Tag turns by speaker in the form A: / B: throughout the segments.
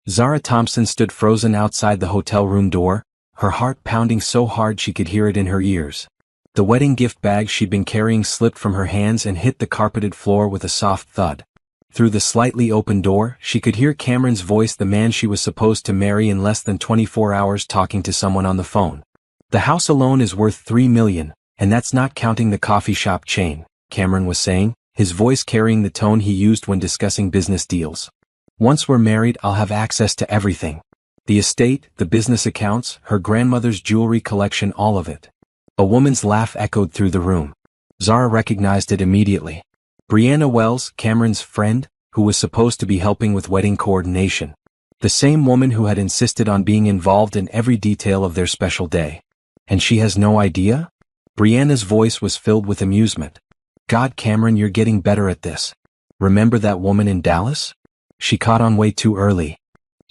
A: Zara Thompson stood frozen outside the hotel room door, her heart pounding so hard she could hear it in her ears. The wedding gift bag she'd been carrying slipped from her hands and hit the carpeted floor with a soft thud. Through the slightly open door, she could hear Cameron's voice, the man she was supposed to marry in less than 24 hours, talking to someone on the phone. "The house alone is worth $3 million, and that's not counting the coffee shop chain," Cameron was saying, his voice carrying the tone he used when discussing business deals. "Once we're married, I'll have access to everything. The estate, the business accounts, her grandmother's jewelry collection, all of it." A woman's laugh echoed through the room. Zara recognized it immediately. Brianna Wells, Cameron's friend, who was supposed to be helping with wedding coordination. The same woman who had insisted on being involved in every detail of their special day. And she has no idea? Brianna's voice was filled with amusement. "God, Cameron, you're getting better at this. Remember that woman in Dallas? She caught on way too early."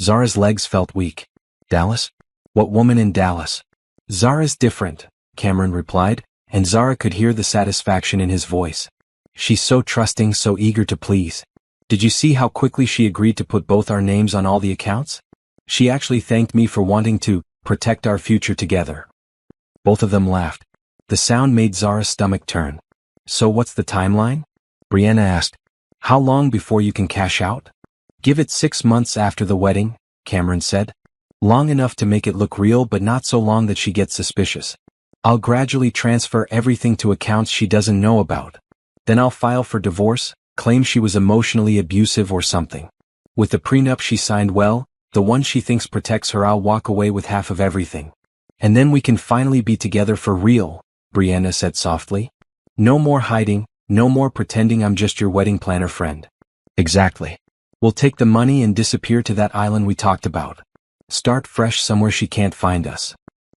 A: Zara's legs felt weak. "Dallas? What woman in Dallas?" "Zara's different," Cameron replied, and Zara could hear the satisfaction in his voice. "She's so trusting, so eager to please. Did you see how quickly she agreed to put both our names on all the accounts? She actually thanked me for wanting to protect our future together." Both of them laughed. The sound made Zara's stomach turn. "So what's the timeline?" Brianna asked. "How long before you can cash out?" "Give it 6 months after the wedding," Cameron said. "Long enough to make it look real, but not so long that she gets suspicious. I'll gradually transfer everything to accounts she doesn't know about. Then I'll file for divorce, claim she was emotionally abusive or something. With the prenup she signed, well, the one she thinks protects her, I'll walk away with half of everything. And then we can finally be together for real," Brianna said softly. "No more hiding, no more pretending I'm just your wedding planner friend." "Exactly. We'll take the money and disappear to that island we talked about. Start fresh somewhere she can't find us."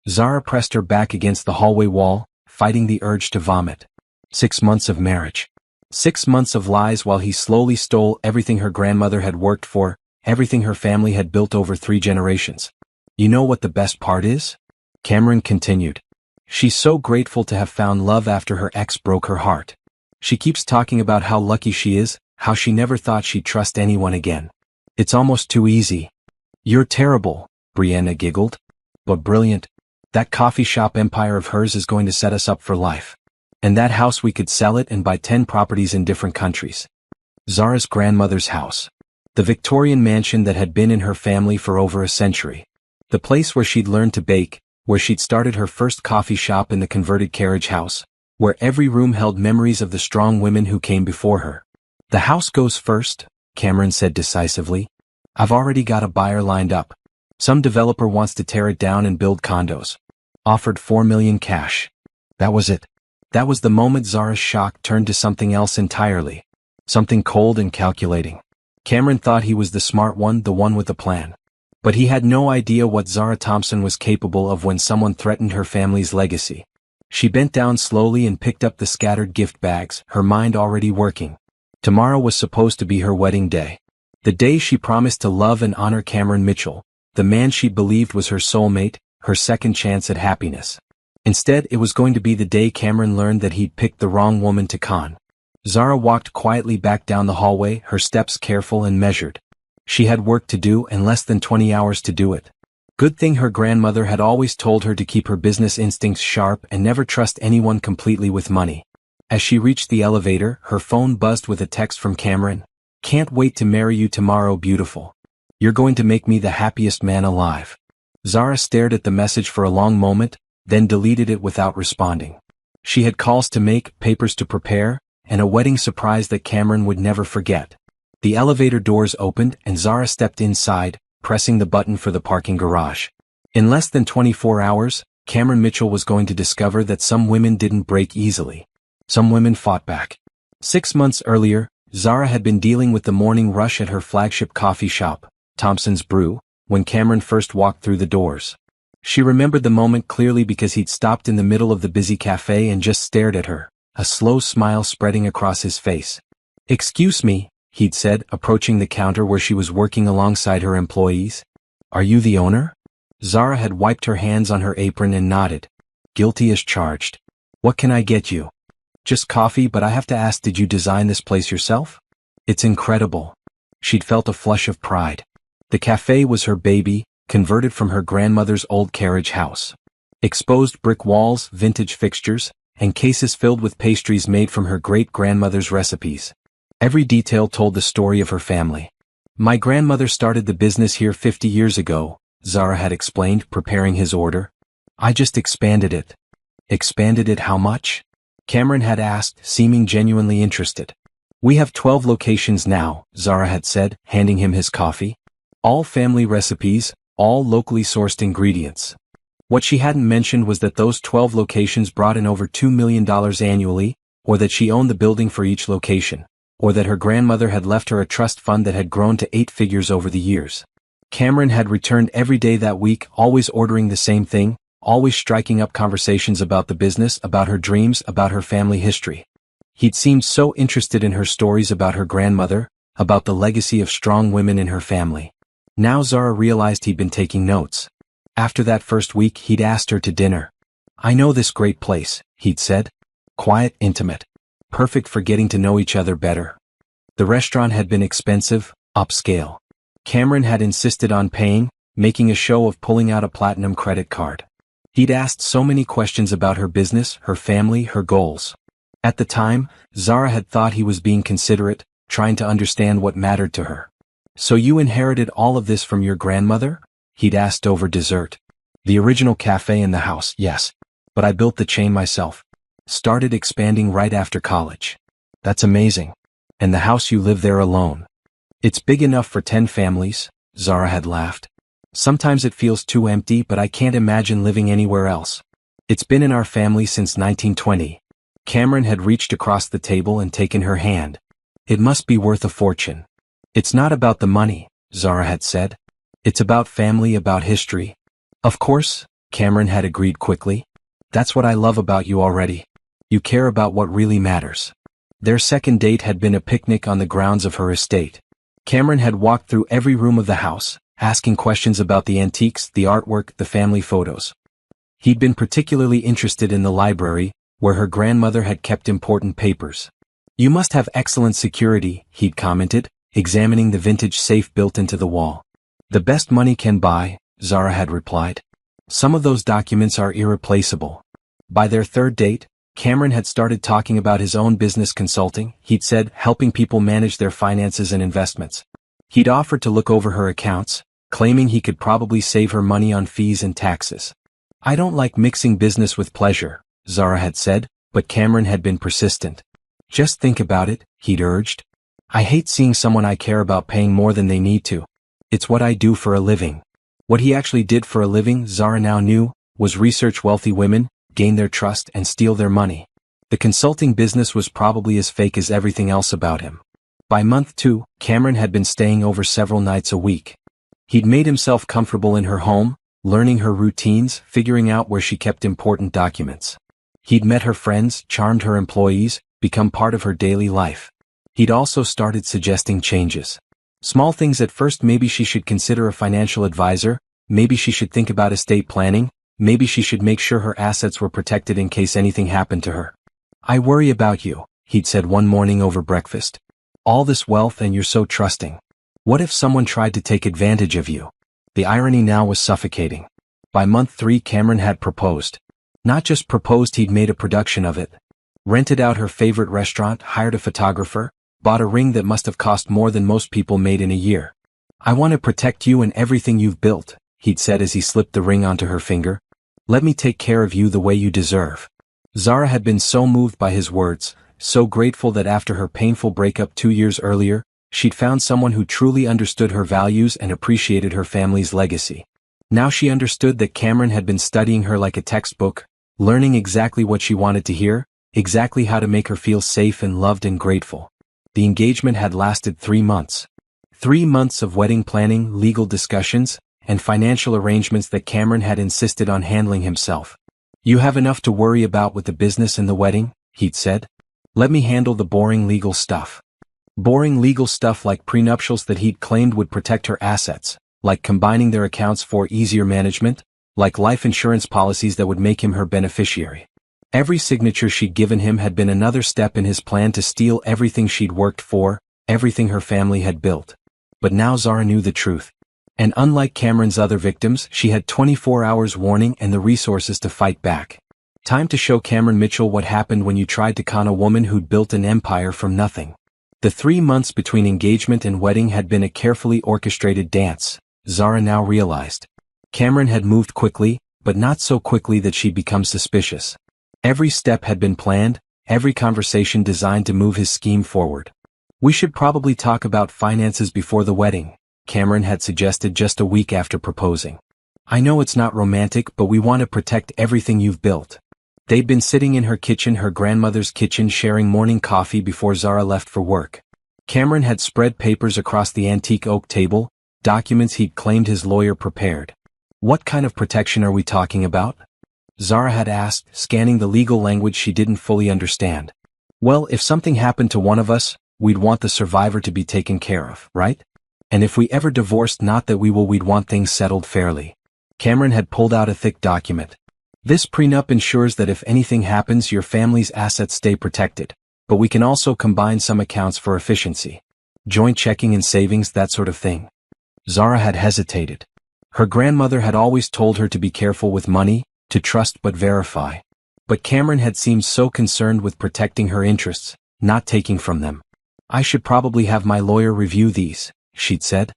A: Zara pressed her back against the hallway wall, fighting the urge to vomit. 6 months of marriage. 6 months of lies while he slowly stole everything her grandmother had worked for, everything her family had built over 3 generations. "You know what the best part is?" Cameron continued. "She's so grateful to have found love after her ex broke her heart. She keeps talking about how lucky she is, how she never thought she'd trust anyone again. It's almost too easy." "You're terrible," Brianna giggled. "But brilliant. That coffee shop empire of hers is going to set us up for life. And that house, we could sell it and buy 10 properties in different countries." Zara's grandmother's house. The Victorian mansion that had been in her family for over a century. The place where she'd learned to bake, where she'd started her first coffee shop in the converted carriage house, where every room held memories of the strong women who came before her. "The house goes first," Cameron said decisively. "I've already got a buyer lined up. Some developer wants to tear it down and build condos. Offered $4 million cash." That was it. That was the moment Zara's shock turned to something else entirely. Something cold and calculating. Cameron thought he was the smart one, the one with the plan. But he had no idea what Zara Thompson was capable of when someone threatened her family's legacy. She bent down slowly and picked up the scattered gift bags, her mind already working. Tomorrow was supposed to be her wedding day. The day she promised to love and honor Cameron Mitchell, the man she believed was her soulmate, her second chance at happiness. Instead, it was going to be the day Cameron learned that he'd picked the wrong woman to con. Zara walked quietly back down the hallway, her steps careful and measured. She had work to do and less than 20 hours to do it. Good thing her grandmother had always told her to keep her business instincts sharp and never trust anyone completely with money. As she reached the elevator, her phone buzzed with a text from Cameron. "Can't wait to marry you tomorrow, beautiful. You're going to make me the happiest man alive." Zara stared at the message for a long moment, then deleted it without responding. She had calls to make, papers to prepare, and a wedding surprise that Cameron would never forget. The elevator doors opened and Zara stepped inside, pressing the button for the parking garage. In less than 24 hours, Cameron Mitchell was going to discover that some women didn't break easily. Some women fought back. 6 months earlier, Zara had been dealing with the morning rush at her flagship coffee shop, Thompson's Brew, when Cameron first walked through the doors. She remembered the moment clearly because he'd stopped in the middle of the busy cafe and just stared at her, a slow smile spreading across his face. "Excuse me," he'd said, approaching the counter where she was working alongside her employees. "Are you the owner?" Zara had wiped her hands on her apron and nodded. "Guilty as charged. What can I get you?" "Just coffee, but I have to ask, did you design this place yourself?" "It's incredible." She'd felt a flush of pride. The cafe was her baby, converted from her grandmother's old carriage house. Exposed brick walls, vintage fixtures, and cases filled with pastries made from her great-grandmother's recipes. Every detail told the story of her family. My grandmother started the business here 50 years ago, Zara had explained, preparing his order. I just expanded it. Expanded it how much? Cameron had asked, seeming genuinely interested. We have 12 locations now, Zara had said, handing him his coffee. All family recipes, all locally sourced ingredients. What she hadn't mentioned was that those 12 locations brought in over $2 million annually, or that she owned the building for each location, or that her grandmother had left her a trust fund that had grown to 8 figures over the years. Cameron had returned every day that week, always ordering the same thing, always striking up conversations about the business, about her dreams, about her family history. He'd seemed so interested in her stories about her grandmother, about the legacy of strong women in her family. Now Zara realized he'd been taking notes. After that first week, he'd asked her to dinner. I know this great place, he'd said. Quiet, intimate. Perfect for getting to know each other better. The restaurant had been expensive, upscale. Cameron had insisted on paying, making a show of pulling out a platinum credit card. He'd asked so many questions about her business, her family, her goals. At the time, Zara had thought he was being considerate, trying to understand what mattered to her. So you inherited all of this from your grandmother? He'd asked over dessert. The original cafe in the house, yes. But I built the chain myself. Started expanding right after college. That's amazing. And the house you live there alone. It's big enough for 10 families, Zara had laughed. Sometimes it feels too empty, but I can't imagine living anywhere else. It's been in our family since 1920. Cameron had reached across the table and taken her hand. It must be worth a fortune. It's not about the money, Zara had said. It's about family, about history. Of course, Cameron had agreed quickly. That's what I love about you already. You care about what really matters. Their second date had been a picnic on the grounds of her estate. Cameron had walked through every room of the house, asking questions about the antiques, the artwork, the family photos. He'd been particularly interested in the library, where her grandmother had kept important papers. You must have excellent security, he'd commented, examining the vintage safe built into the wall. The best money can buy, Zara had replied. Some of those documents are irreplaceable. By their third date, Cameron had started talking about his own business consulting, he'd said, helping people manage their finances and investments. He'd offered to look over her accounts, claiming he could probably save her money on fees and taxes. I don't like mixing business with pleasure, Zara had said, but Cameron had been persistent. Just think about it, he'd urged. I hate seeing someone I care about paying more than they need to. It's what I do for a living. What he actually did for a living, Zara now knew, was research wealthy women, gain their trust, and steal their money. The consulting business was probably as fake as everything else about him. By month 2, Cameron had been staying over several nights a week. He'd made himself comfortable in her home, learning her routines, figuring out where she kept important documents. He'd met her friends, charmed her employees, become part of her daily life. He'd also started suggesting changes. Small things at first: maybe she should consider a financial advisor, maybe she should think about estate planning, maybe she should make sure her assets were protected in case anything happened to her. I worry about you, he'd said one morning over breakfast. All this wealth and you're so trusting. What if someone tried to take advantage of you? The irony now was suffocating. By month 3, Cameron had proposed. Not just proposed, he'd made a production of it. Rented out her favorite restaurant, hired a photographer, bought a ring that must have cost more than most people made in a year. I want to protect you and everything you've built, he'd said as he slipped the ring onto her finger. Let me take care of you the way you deserve. Zara had been so moved by his words, so grateful that after her painful breakup 2 years earlier, she'd found someone who truly understood her values and appreciated her family's legacy. Now she understood that Cameron had been studying her like a textbook, learning exactly what she wanted to hear, exactly how to make her feel safe and loved and grateful. The engagement had lasted 3 months. 3 months of wedding planning, legal discussions, and financial arrangements that Cameron had insisted on handling himself. You have enough to worry about with the business and the wedding, he'd said. Let me handle the boring legal stuff. Boring legal stuff like prenuptials that he'd claimed would protect her assets, like combining their accounts for easier management, like life insurance policies that would make him her beneficiary. Every signature she'd given him had been another step in his plan to steal everything she'd worked for, everything her family had built. But now Zara knew the truth. And unlike Cameron's other victims, she had 24 hours warning and the resources to fight back. Time to show Cameron Mitchell what happened when you tried to con a woman who'd built an empire from nothing. The 3 months between engagement and wedding had been a carefully orchestrated dance, Zara now realized. Cameron had moved quickly, but not so quickly that she'd become suspicious. Every step had been planned, every conversation designed to move his scheme forward. We should probably talk about finances before the wedding, Cameron had suggested just a week after proposing. I know it's not romantic, but we want to protect everything you've built. They'd been sitting in her kitchen, her grandmother's kitchen, sharing morning coffee before Zara left for work. Cameron had spread papers across the antique oak table, documents he'd claimed his lawyer prepared. What kind of protection are we talking about? Zara had asked, scanning the legal language she didn't fully understand. Well, if something happened to one of us, we'd want the survivor to be taken care of, right? And if we ever divorced, not that we'd want things settled fairly. Cameron had pulled out a thick document. This prenup ensures that if anything happens, your family's assets stay protected, but we can also combine some accounts for efficiency. Joint checking and savings, that sort of thing. Zara had hesitated. Her grandmother had always told her to be careful with money, to trust but verify. But Cameron had seemed so concerned with protecting her interests, not taking from them. I should probably have my lawyer review these, she'd said.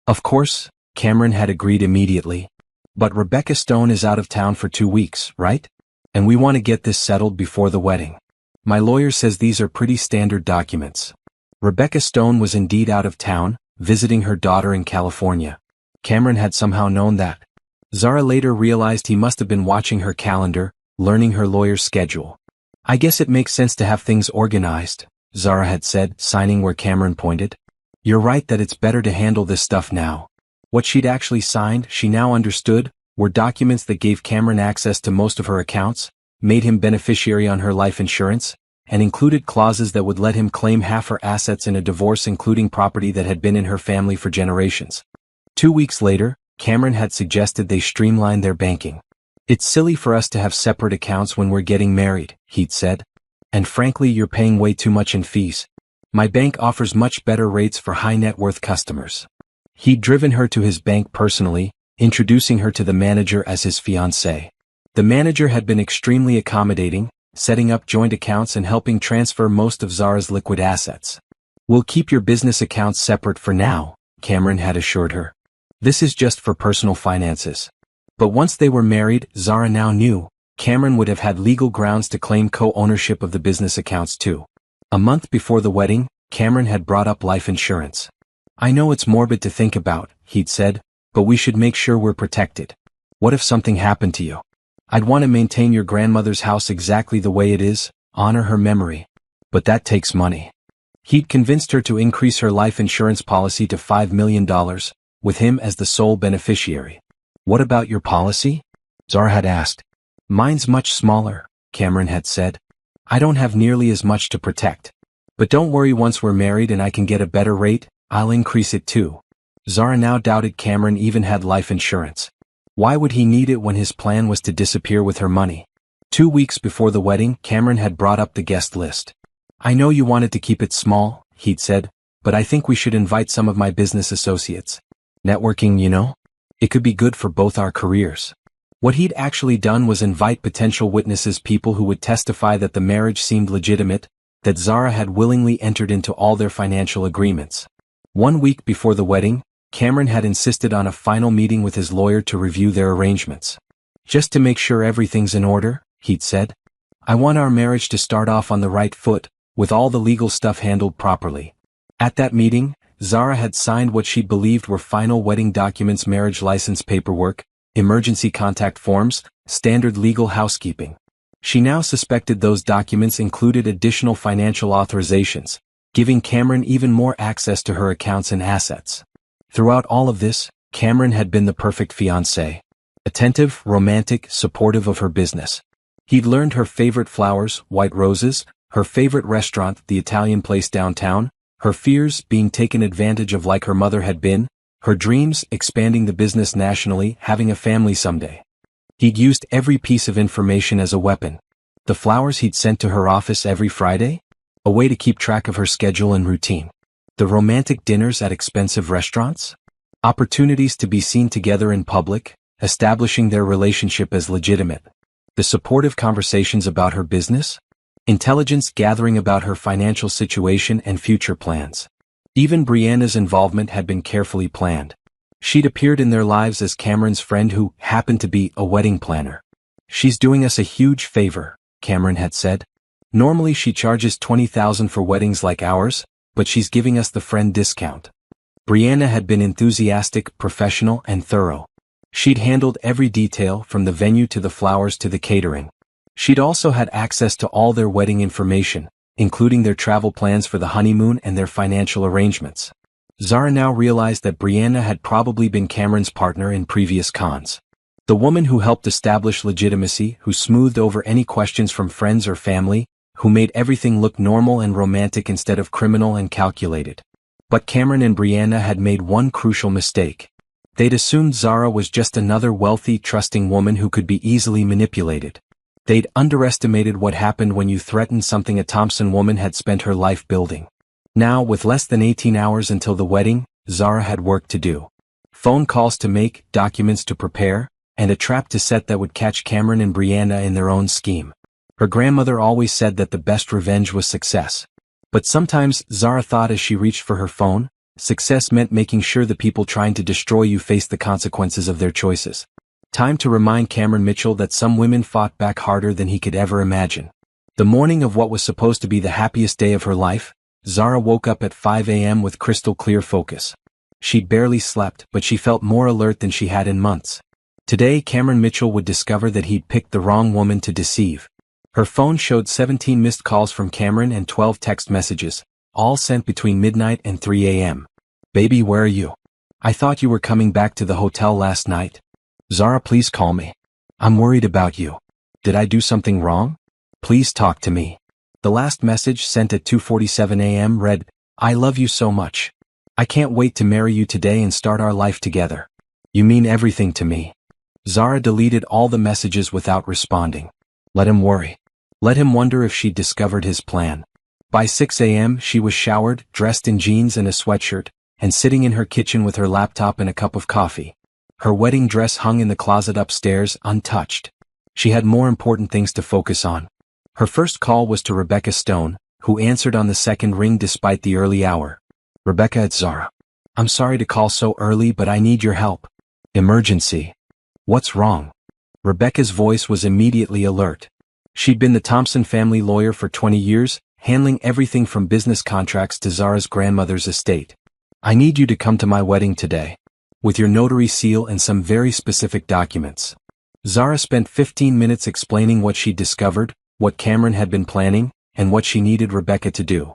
A: Of course, Cameron had agreed immediately. But Rebecca Stone is out of town for 2 weeks, right? And we want to get this settled before the wedding. My lawyer says these are pretty standard documents. Rebecca Stone was indeed out of town, visiting her daughter in California. Cameron had somehow known that. Zara later realized he must have been watching her calendar, learning her lawyer's schedule. I guess it makes sense to have things organized, Zara had said, signing where Cameron pointed. You're right that it's better to handle this stuff now. What she'd actually signed, she now understood, were documents that gave Cameron access to most of her accounts, made him beneficiary on her life insurance, and included clauses that would let him claim half her assets in a divorce, including property that had been in her family for generations. 2 weeks later, Cameron had suggested they streamline their banking. It's silly for us to have separate accounts when we're getting married, he'd said. And frankly, you're paying way too much in fees. My bank offers much better rates for high net worth customers. He'd driven her to his bank personally, introducing her to the manager as his fiancée. The manager had been extremely accommodating, setting up joint accounts and helping transfer most of Zara's liquid assets. We'll keep your business accounts separate for now, Cameron had assured her. This is just for personal finances. But once they were married, Zara now knew, Cameron would have had legal grounds to claim co-ownership of the business accounts too. A month before the wedding, Cameron had brought up life insurance. I know it's morbid to think about, he'd said, but we should make sure we're protected. What if something happened to you? I'd want to maintain your grandmother's house exactly the way it is, honor her memory. But that takes money. He'd convinced her to increase her life insurance policy to $5 million, with him as the sole beneficiary. What about your policy? Zara had asked. Mine's much smaller, Cameron had said. I don't have nearly as much to protect. But don't worry, once we're married and I can get a better rate, I'll increase it too. Zara now doubted Cameron even had life insurance. Why would he need it when his plan was to disappear with her money? 2 weeks before the wedding, Cameron had brought up the guest list. I know you wanted to keep it small, he'd said, but I think we should invite some of my business associates. Networking, you know? It could be good for both our careers. What he'd actually done was invite potential witnesses, people who would testify that the marriage seemed legitimate, that Zara had willingly entered into all their financial agreements. 1 week before the wedding, Cameron had insisted on a final meeting with his lawyer to review their arrangements. Just to make sure everything's in order, he'd said. I want our marriage to start off on the right foot, with all the legal stuff handled properly. At that meeting, Zara had signed what she believed were final wedding documents, marriage license paperwork, emergency contact forms, standard legal housekeeping. She now suspected those documents included additional financial authorizations, giving Cameron even more access to her accounts and assets. Throughout all of this, Cameron had been the perfect fiancé. Attentive, romantic, supportive of her business. He'd learned her favorite flowers, white roses, her favorite restaurant, the Italian place downtown, her fears, being taken advantage of like her mother had been, her dreams, expanding the business nationally, having a family someday. He'd used every piece of information as a weapon. The flowers he'd sent to her office every Friday? A way to keep track of her schedule and routine. The romantic dinners at expensive restaurants? Opportunities to be seen together in public, establishing their relationship as legitimate. The supportive conversations about her business. Intelligence gathering about her financial situation and future plans. Even Brianna's involvement had been carefully planned. She'd appeared in their lives as Cameron's friend who happened to be a wedding planner. "She's doing us a huge favor," Cameron had said. "Normally she charges $20,000 for weddings like ours, but she's giving us the friend discount." Brianna had been enthusiastic, professional, and thorough. She'd handled every detail from the venue to the flowers to the catering. She'd also had access to all their wedding information, including their travel plans for the honeymoon and their financial arrangements. Zara now realized that Brianna had probably been Cameron's partner in previous cons. The woman who helped establish legitimacy, who smoothed over any questions from friends or family, who made everything look normal and romantic instead of criminal and calculated. But Cameron and Brianna had made one crucial mistake. They'd assumed Zara was just another wealthy, trusting woman who could be easily manipulated. They'd underestimated what happened when you threatened something a Thompson woman had spent her life building. Now, with less than 18 hours until the wedding, Zara had work to do. Phone calls to make, documents to prepare, and a trap to set that would catch Cameron and Brianna in their own scheme. Her grandmother always said that the best revenge was success. But sometimes, Zara thought as she reached for her phone, success meant making sure the people trying to destroy you faced the consequences of their choices. Time to remind Cameron Mitchell that some women fought back harder than he could ever imagine. The morning of what was supposed to be the happiest day of her life, Zara woke up at 5 a.m. with crystal clear focus. She'd barely slept, but she felt more alert than she had in months. Today, Cameron Mitchell would discover that he'd picked the wrong woman to deceive. Her phone showed 17 missed calls from Cameron and 12 text messages, all sent between midnight and 3 a.m. "Baby, where are you? I thought you were coming back to the hotel last night. Zara, please call me. I'm worried about you. Did I do something wrong? Please talk to me." The last message, sent at 2:47 a.m., read, "I love you so much. I can't wait to marry you today and start our life together. You mean everything to me." Zara deleted all the messages without responding. Let him worry. Let him wonder if she'd discovered his plan. By 6 a.m. she was showered, dressed in jeans and a sweatshirt, and sitting in her kitchen with her laptop and a cup of coffee. Her wedding dress hung in the closet upstairs, untouched. She had more important things to focus on. Her first call was to Rebecca Stone, who answered on the second ring despite the early hour. "Rebecca, it's Zara. I'm sorry to call so early, but I need your help. Emergency." "What's wrong?" Rebecca's voice was immediately alert. She'd been the Thompson family lawyer for 20 years, handling everything from business contracts to Zara's grandmother's estate. "I need you to come to my wedding today. With your notary seal and some very specific documents." Zara spent 15 minutes explaining what she'd discovered, what Cameron had been planning, and what she needed Rebecca to do.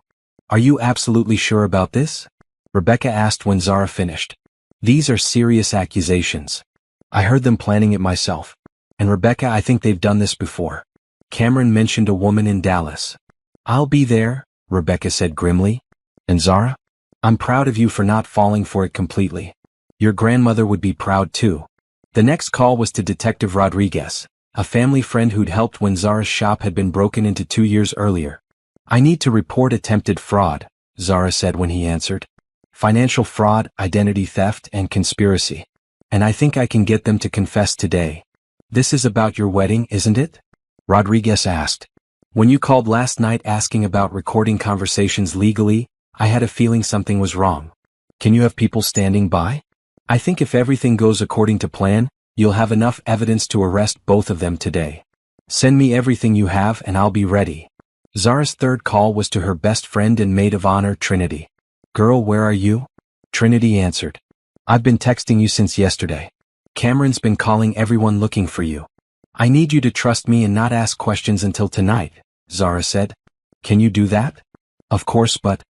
A: "Are you absolutely sure about this?" Rebecca asked when Zara finished. "These are serious accusations. I heard them planning it myself. And Rebecca, I think they've done this before. Cameron mentioned a woman in Dallas." "I'll be there," Rebecca said grimly. "And Zara? I'm proud of you for not falling for it completely. Your grandmother would be proud too." The next call was to Detective Rodriguez, a family friend who'd helped when Zara's shop had been broken into 2 years earlier. "I need to report attempted fraud," Zara said when he answered. "Financial fraud, identity theft, and conspiracy. And I think I can get them to confess today." "This is about your wedding, isn't it?" Rodriguez asked. "When you called last night asking about recording conversations legally, I had a feeling something was wrong. Can you have people standing by? I think if everything goes according to plan, you'll have enough evidence to arrest both of them today. Send me everything you have and I'll be ready." Zara's third call was to her best friend and maid of honor, Trinity. "Girl, where are you?" Trinity answered. "I've been texting you since yesterday. Cameron's been calling everyone looking for you. I need you to trust me and not ask questions until tonight," Zara said. "Can you do that?" "Of course, but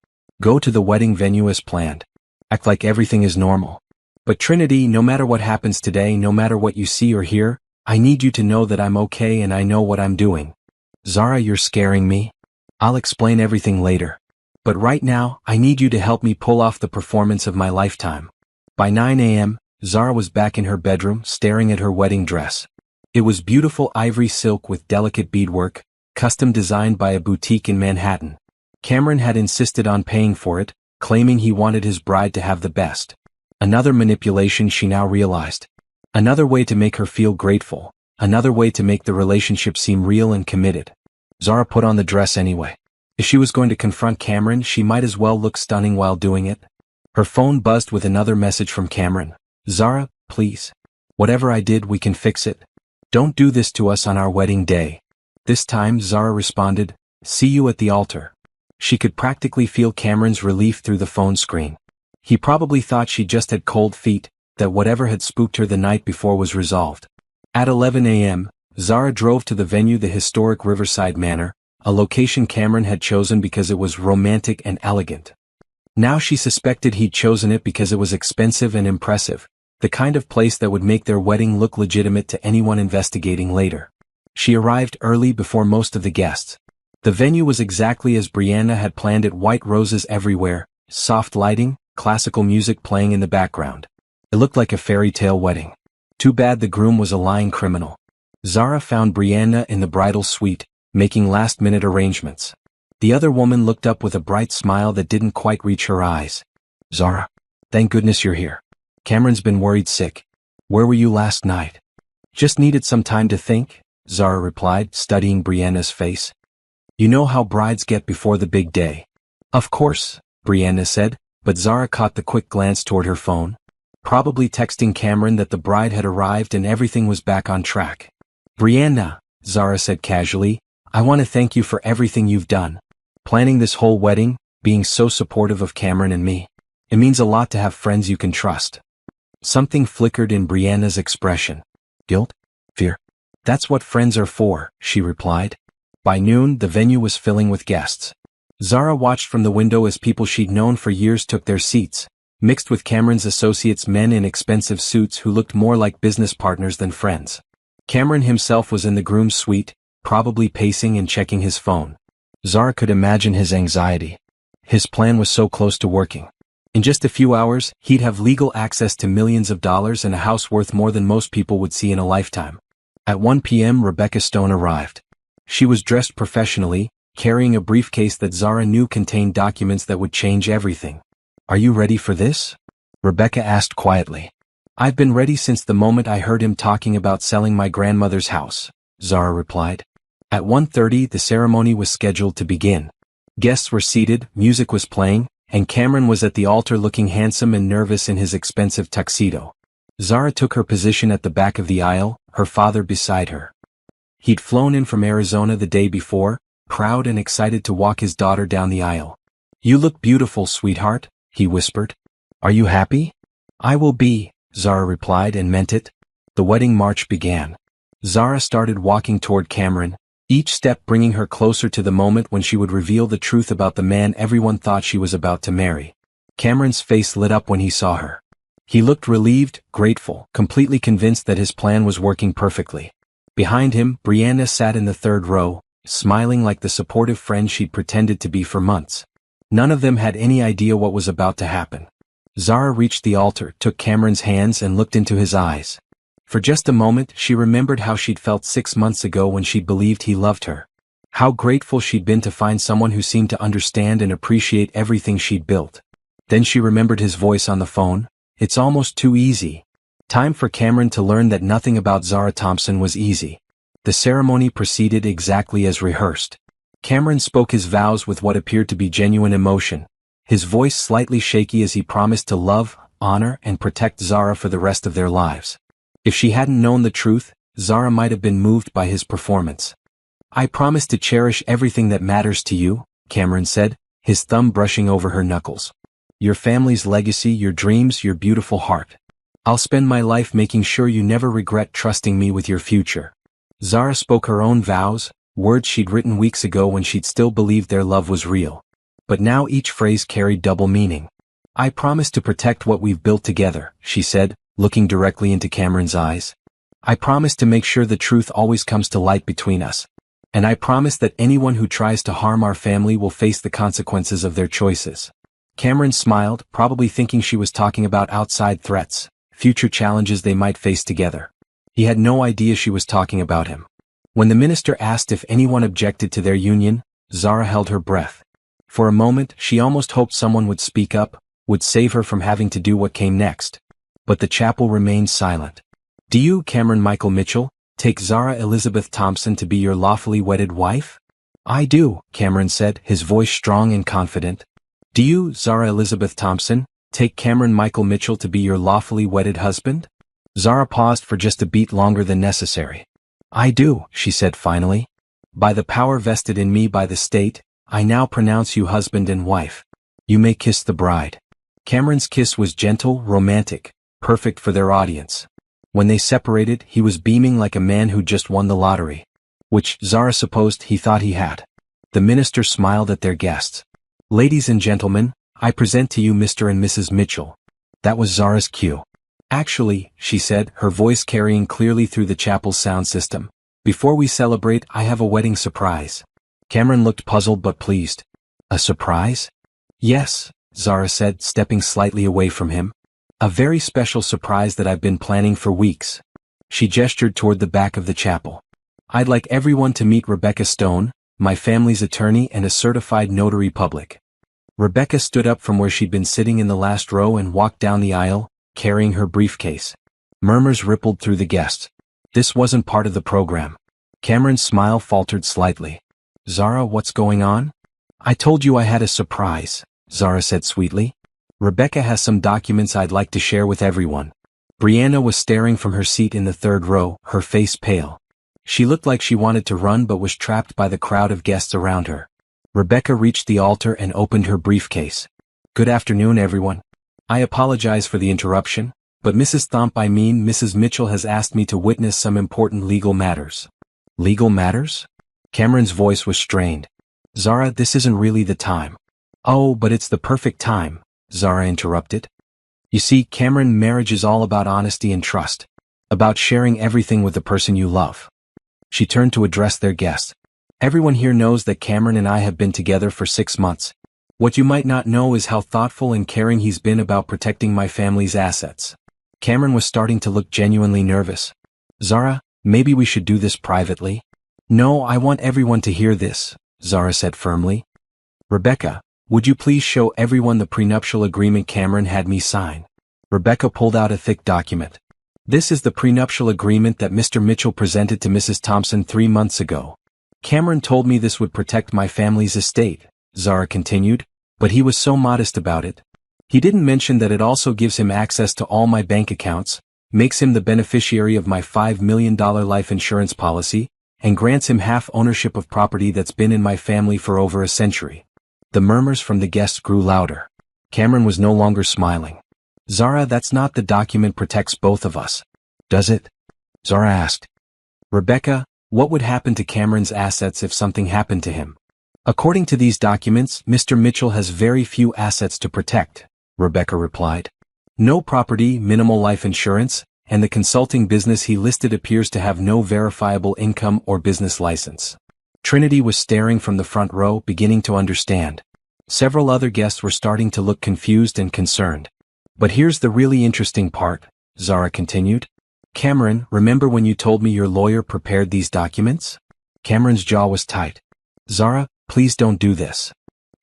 A: go to the wedding venue as planned. Act like everything is normal. But Trinity, no matter what happens today, no matter what you see or hear, I need you to know that I'm okay and I know what I'm doing." "Zara, you're scaring me. I'll explain everything later. But right now, I need you to help me pull off the performance of my lifetime." By 9 a.m., Zara was back in her bedroom, staring at her wedding dress. It was beautiful ivory silk with delicate beadwork, custom designed by a boutique in Manhattan. Cameron had insisted on paying for it, claiming he wanted his bride to have the best. Another manipulation she now realized. Another way to make her feel grateful. Another way to make the relationship seem real and committed. Zara put on the dress anyway. If she was going to confront Cameron, she might as well look stunning while doing it. Her phone buzzed with another message from Cameron. Zara, please. Whatever I did, we can fix it. Don't do this to us on our wedding day. This time, Zara responded, see you at the altar. She could practically feel Cameron's relief through the phone screen. He probably thought she just had cold feet, that whatever had spooked her the night before was resolved. At 11 a.m., Zara drove to the venue, the historic Riverside Manor, a location Cameron had chosen because it was romantic and elegant. Now she suspected he'd chosen it because it was expensive and impressive, the kind of place that would make their wedding look legitimate to anyone investigating later. She arrived early before most of the guests. The venue was exactly as Brianna had planned it, white roses everywhere, soft lighting, classical music playing in the background. It looked like a fairy tale wedding. Too bad the groom was a lying criminal. Zara found Brianna in the bridal suite, making last-minute arrangements. The other woman looked up with a bright smile that didn't quite reach her eyes. Zara, thank goodness you're here. Cameron's been worried sick. Where were you last night? Just needed some time to think, Zara replied, studying Brianna's face. You know how brides get before the big day. Of course, Brianna said, but Zara caught the quick glance toward her phone. Probably texting Cameron that the bride had arrived and everything was back on track. Brianna, Zara said casually, I want to thank you for everything you've done. Planning this whole wedding, being so supportive of Cameron and me. It means a lot to have friends you can trust. Something flickered in Brianna's expression. Guilt? Fear? That's what friends are for, she replied. By noon, the venue was filling with guests. Zara watched from the window as people she'd known for years took their seats, mixed with Cameron's associates, men in expensive suits who looked more like business partners than friends. Cameron himself was in the groom's suite, probably pacing and checking his phone. Zara could imagine his anxiety. His plan was so close to working. In just a few hours, he'd have legal access to millions of dollars and a house worth more than most people would see in a lifetime. At 1 p.m., Rebecca Stone arrived. She was dressed professionally, carrying a briefcase that Zara knew contained documents that would change everything. Are you ready for this? Rebecca asked quietly. I've been ready since the moment I heard him talking about selling my grandmother's house, Zara replied. At 1:30, the ceremony was scheduled to begin. Guests were seated, music was playing, and Cameron was at the altar looking handsome and nervous in his expensive tuxedo. Zara took her position at the back of the aisle, her father beside her. He'd flown in from Arizona the day before, proud and excited to walk his daughter down the aisle. You look beautiful, sweetheart, he whispered. Are you happy? I will be, Zara replied and meant it. The wedding march began. Zara started walking toward Cameron, each step bringing her closer to the moment when she would reveal the truth about the man everyone thought she was about to marry. Cameron's face lit up when he saw her. He looked relieved, grateful, completely convinced that his plan was working perfectly. Behind him, Brianna sat in the third row, smiling like the supportive friend she'd pretended to be for months. None of them had any idea what was about to happen. Zara reached the altar, took Cameron's hands and looked into his eyes. For just a moment, she remembered how she'd felt 6 months ago when she'd believed he loved her. How grateful she'd been to find someone who seemed to understand and appreciate everything she'd built. Then she remembered his voice on the phone. It's almost too easy. Time for Cameron to learn that nothing about Zara Thompson was easy. The ceremony proceeded exactly as rehearsed. Cameron spoke his vows with what appeared to be genuine emotion, his voice slightly shaky as he promised to love, honor, and protect Zara for the rest of their lives. If she hadn't known the truth, Zara might have been moved by his performance. I promise to cherish everything that matters to you, Cameron said, his thumb brushing over her knuckles. Your family's legacy, your dreams, your beautiful heart. I'll spend my life making sure you never regret trusting me with your future. Zara spoke her own vows, words she'd written weeks ago when she'd still believed their love was real. But now each phrase carried double meaning. I promise to protect what we've built together, she said, looking directly into Cameron's eyes. I promise to make sure the truth always comes to light between us. And I promise that anyone who tries to harm our family will face the consequences of their choices. Cameron smiled, probably thinking she was talking about outside threats, future challenges they might face together. He had no idea she was talking about him. When the minister asked if anyone objected to their union, Zara held her breath. For a moment, she almost hoped someone would speak up, would save her from having to do what came next. But the chapel remained silent. Do you, Cameron Michael Mitchell, take Zara Elizabeth Thompson to be your lawfully wedded wife? I do, Cameron said, his voice strong and confident. Do you, Zara Elizabeth Thompson, take Cameron Michael Mitchell to be your lawfully wedded husband? Zara paused for just a beat longer than necessary. I do, she said finally. By the power vested in me by the state, I now pronounce you husband and wife. You may kiss the bride. Cameron's kiss was gentle, romantic, perfect for their audience. When they separated, he was beaming like a man who just won the lottery, which Zara supposed he thought he had. The minister smiled at their guests. Ladies and gentlemen, I present to you Mr. and Mrs. Mitchell. That was Zara's cue. Actually, she said, her voice carrying clearly through the chapel's sound system, before we celebrate, I have a wedding surprise. Cameron looked puzzled but pleased. A surprise? Yes, Zara said, stepping slightly away from him. A very special surprise that I've been planning for weeks. She gestured toward the back of the chapel. I'd like everyone to meet Rebecca Stone, my family's attorney and a certified notary public. Rebecca stood up from where she'd been sitting in the last row and walked down the aisle, carrying her briefcase. Murmurs rippled through the guests. This wasn't part of the program. Cameron's smile faltered slightly. Zara, what's going on? I told you I had a surprise, Zara said sweetly. Rebecca has some documents I'd like to share with everyone. Brianna was staring from her seat in the third row, her face pale. She looked like she wanted to run but was trapped by the crowd of guests around her. Rebecca reached the altar and opened her briefcase. Good afternoon, everyone. I apologize for the interruption, but Mrs. Mitchell has asked me to witness some important legal matters. Legal matters? Cameron's voice was strained. Zara, this isn't really the time. Oh, but it's the perfect time, Zara interrupted. You see, Cameron, marriage is all about honesty and trust. About sharing everything with the person you love. She turned to address their guests. Everyone here knows that Cameron and I have been together for 6 months. What you might not know is how thoughtful and caring he's been about protecting my family's assets. Cameron was starting to look genuinely nervous. Zara, maybe we should do this privately? No, I want everyone to hear this, Zara said firmly. Rebecca, would you please show everyone the prenuptial agreement Cameron had me sign? Rebecca pulled out a thick document. This is the prenuptial agreement that Mr. Mitchell presented to Mrs. Thompson 3 months ago. Cameron told me this would protect my family's estate, Zara continued, but he was so modest about it. He didn't mention that it also gives him access to all my bank accounts, makes him the beneficiary of my $5 million life insurance policy, and grants him half ownership of property that's been in my family for over a century. The murmurs from the guests grew louder. Cameron was no longer smiling. Zara, that's not the document protects both of us. Does it? Zara asked. Rebecca, what would happen to Cameron's assets if something happened to him? According to these documents, Mr. Mitchell has very few assets to protect, Rebecca replied. No property, minimal life insurance, and the consulting business he listed appears to have no verifiable income or business license. Trinity was staring from the front row, beginning to understand. Several other guests were starting to look confused and concerned. But here's the really interesting part, Zara continued. Cameron, remember when you told me your lawyer prepared these documents? Cameron's jaw was tight. Zara, please don't do this.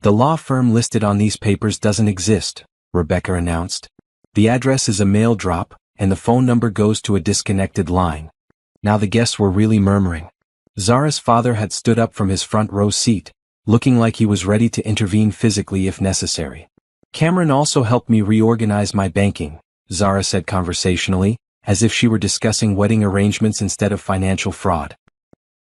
A: The law firm listed on these papers doesn't exist, Rebecca announced. The address is a mail drop, and the phone number goes to a disconnected line. Now the guests were really murmuring. Zara's father had stood up from his front row seat, looking like he was ready to intervene physically if necessary. Cameron also helped me reorganize my banking, Zara said conversationally, as if she were discussing wedding arrangements instead of financial fraud.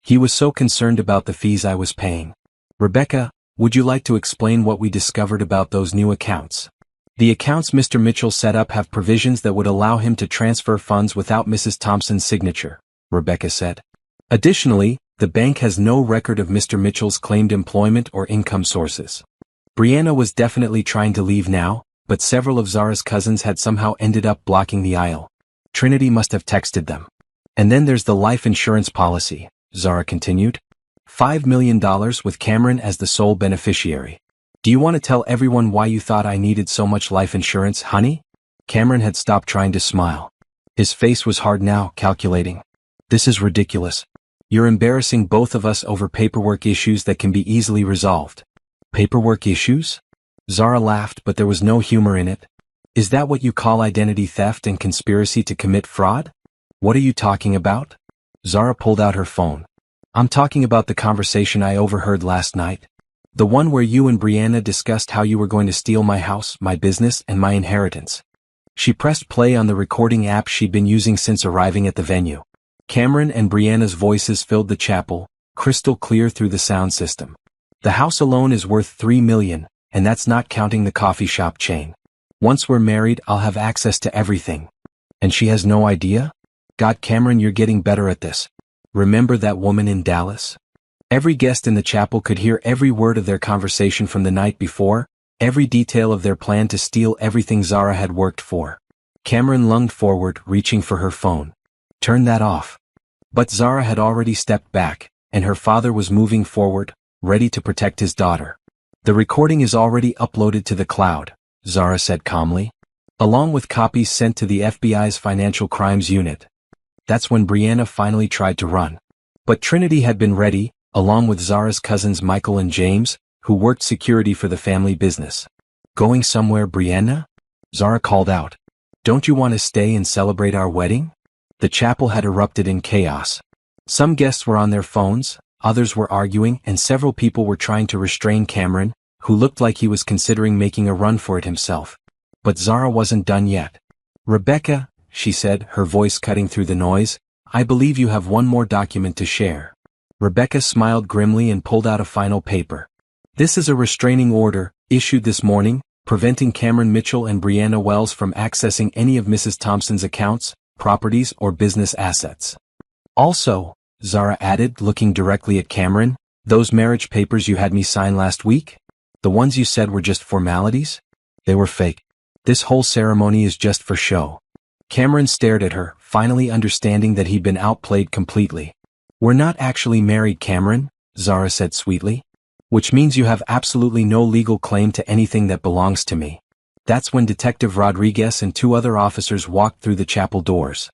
A: He was so concerned about the fees I was paying. Rebecca, would you like to explain what we discovered about those new accounts? The accounts Mr. Mitchell set up have provisions that would allow him to transfer funds without Mrs. Thompson's signature, Rebecca said. Additionally, the bank has no record of Mr. Mitchell's claimed employment or income sources. Brianna was definitely trying to leave now, but several of Zara's cousins had somehow ended up blocking the aisle. Trinity must have texted them. And then there's the life insurance policy, Zara continued. $5 million with Cameron as the sole beneficiary. Do you want to tell everyone why you thought I needed so much life insurance, honey? Cameron had stopped trying to smile. His face was hard now, calculating. This is ridiculous. You're embarrassing both of us over paperwork issues that can be easily resolved. Paperwork issues? Zara laughed, but there was no humor in it. Is that what you call identity theft and conspiracy to commit fraud? What are you talking about? Zara pulled out her phone. I'm talking about the conversation I overheard last night. The one where you and Brianna discussed how you were going to steal my house, my business, and my inheritance. She pressed play on the recording app she'd been using since arriving at the venue. Cameron and Brianna's voices filled the chapel, crystal clear through the sound system. The house alone is worth $3 million, and that's not counting the coffee shop chain. Once we're married, I'll have access to everything. And she has no idea? God, Cameron, you're getting better at this. Remember that woman in Dallas? Every guest in the chapel could hear every word of their conversation from the night before, every detail of their plan to steal everything Zara had worked for. Cameron lunged forward, reaching for her phone. Turn that off. But Zara had already stepped back, and her father was moving forward, ready to protect his daughter. The recording is already uploaded to the cloud, Zara said calmly, along with copies sent to the FBI's Financial Crimes Unit. That's when Brianna finally tried to run. But Trinity had been ready, along with Zara's cousins Michael and James, who worked security for the family business. Going somewhere, Brianna? Zara called out. Don't you want to stay and celebrate our wedding? The chapel had erupted in chaos. Some guests were on their phones, others were arguing, and several people were trying to restrain Cameron, who looked like he was considering making a run for it himself. But Zara wasn't done yet. Rebecca, she said, her voice cutting through the noise, I believe you have one more document to share. Rebecca smiled grimly and pulled out a final paper. This is a restraining order, issued this morning, preventing Cameron Mitchell and Brianna Wells from accessing any of Mrs. Thompson's accounts, properties, or business assets. Also, Zara added, looking directly at Cameron, those marriage papers you had me sign last week? The ones you said were just formalities? They were fake. This whole ceremony is just for show. Cameron stared at her, finally understanding that he'd been outplayed completely. We're not actually married, Cameron, Zara said sweetly. Which means you have absolutely no legal claim to anything that belongs to me. That's when Detective Rodriguez and two other officers walked through the chapel doors.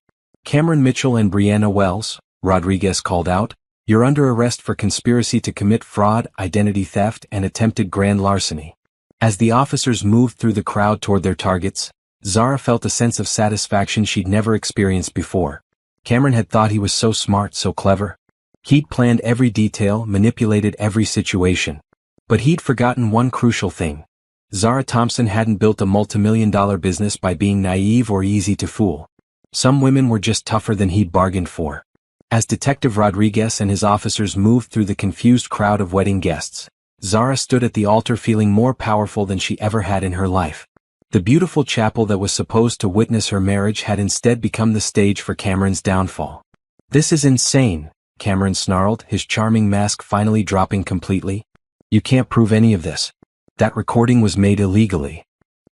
A: Cameron Mitchell and Brianna Wells, Rodriguez called out, you're under arrest for conspiracy to commit fraud, identity theft, and attempted grand larceny. As the officers moved through the crowd toward their targets, Zara felt a sense of satisfaction she'd never experienced before. Cameron had thought he was so smart, so clever. He'd planned every detail, manipulated every situation. But he'd forgotten one crucial thing. Zara Thompson hadn't built a multimillion-dollar business by being naive or easy to fool. Some women were just tougher than he'd bargained for. As Detective Rodriguez and his officers moved through the confused crowd of wedding guests, Zara stood at the altar feeling more powerful than she ever had in her life. The beautiful chapel that was supposed to witness her marriage had instead become the stage for Cameron's downfall. This is insane, Cameron snarled, his charming mask finally dropping completely. You can't prove any of this. That recording was made illegally.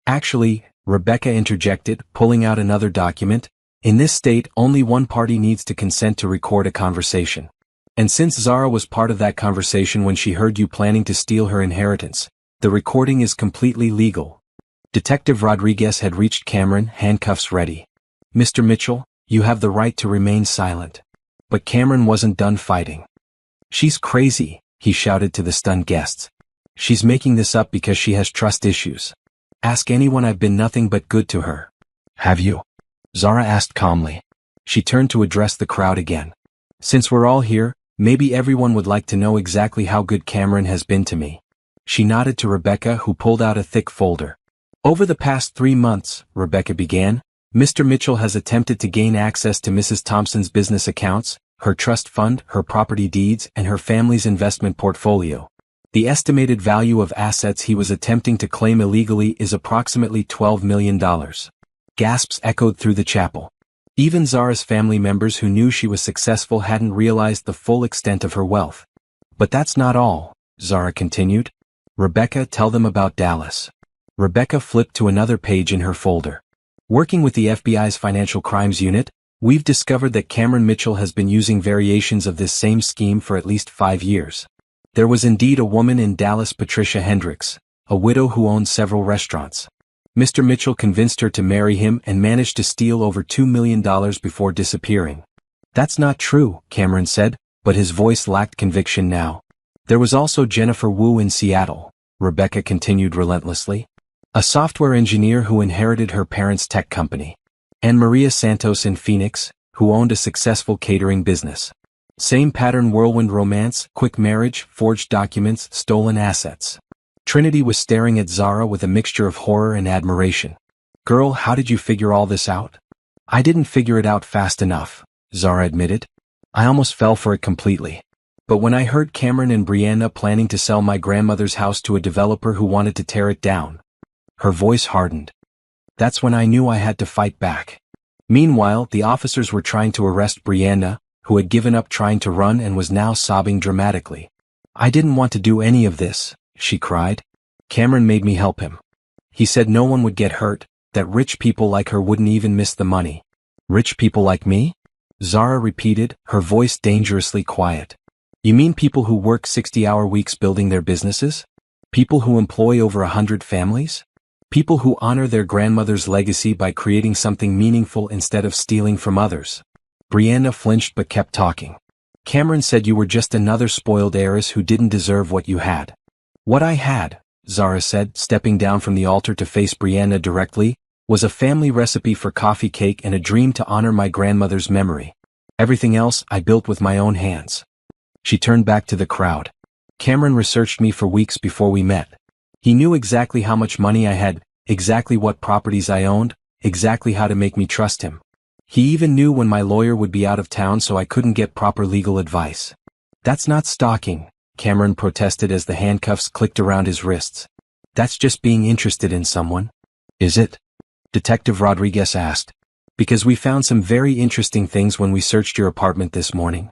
A: Actually, Rebecca interjected, pulling out another document. In this state, only one party needs to consent to record a conversation. And since Zara was part of that conversation when she heard you planning to steal her inheritance, the recording is completely legal. Detective Rodriguez had reached Cameron, handcuffs ready. Mr. Mitchell, you have the right to remain silent. But Cameron wasn't done fighting. She's crazy, he shouted to the stunned guests. She's making this up because she has trust issues. Ask anyone, I've been nothing but good to her. Have you? Zara asked calmly. She turned to address the crowd again. Since we're all here, maybe everyone would like to know exactly how good Cameron has been to me. She nodded to Rebecca, who pulled out a thick folder. Over the past 3 months, Rebecca began, Mr. Mitchell has attempted to gain access to Mrs. Thompson's business accounts, her trust fund, her property deeds, and her family's investment portfolio. The estimated value of assets he was attempting to claim illegally is approximately $12 million. Gasps echoed through the chapel. Even Zara's family members who knew she was successful hadn't realized the full extent of her wealth. But that's not all, Zara continued. Rebecca, tell them about Dallas. Rebecca flipped to another page in her folder. Working with the FBI's Financial Crimes Unit, we've discovered that Cameron Mitchell has been using variations of this same scheme for at least 5 years. There was indeed a woman in Dallas, Patricia Hendricks, a widow who owned several restaurants. Mr. Mitchell convinced her to marry him and managed to steal over $2 million before disappearing. That's not true, Cameron said, but his voice lacked conviction now. There was also Jennifer Wu in Seattle, Rebecca continued relentlessly. A software engineer who inherited her parents' tech company. And Maria Santos in Phoenix, who owned a successful catering business. Same pattern: whirlwind romance, quick marriage, forged documents, stolen assets. Trinity was staring at Zara with a mixture of horror and admiration. Girl, how did you figure all this out? I didn't figure it out fast enough, Zara admitted. I almost fell for it completely. But when I heard Cameron and Brianna planning to sell my grandmother's house to a developer who wanted to tear it down, her voice hardened. That's when I knew I had to fight back. Meanwhile, the officers were trying to arrest Brianna, who had given up trying to run and was now sobbing dramatically. I didn't want to do any of this, she cried. Cameron made me help him. He said no one would get hurt, that rich people like her wouldn't even miss the money. Rich people like me? Zara repeated, her voice dangerously quiet. You mean people who work 60-hour weeks building their businesses? People who employ over 100 families? People who honor their grandmother's legacy by creating something meaningful instead of stealing from others. Brianna flinched but kept talking. Cameron said you were just another spoiled heiress who didn't deserve what you had. What I had, Zara said, stepping down from the altar to face Brianna directly, was a family recipe for coffee cake and a dream to honor my grandmother's memory. Everything else I built with my own hands. She turned back to the crowd. Cameron researched me for weeks before we met. He knew exactly how much money I had, exactly what properties I owned, exactly how to make me trust him. He even knew when my lawyer would be out of town so I couldn't get proper legal advice. That's not stalking, Cameron protested as the handcuffs clicked around his wrists. That's just being interested in someone. Is it? Detective Rodriguez asked. Because we found some very interesting things when we searched your apartment this morning.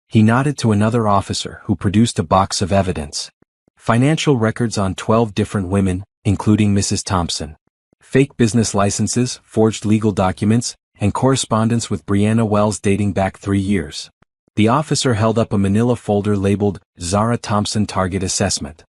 A: He nodded to another officer who produced a box of evidence. Financial records on 12 different women, including Mrs. Thompson. Fake business licenses, forged legal documents, and correspondence with Brianna Wells dating back 3 years. The officer held up a manila folder labeled Zara Thompson Target Assessment.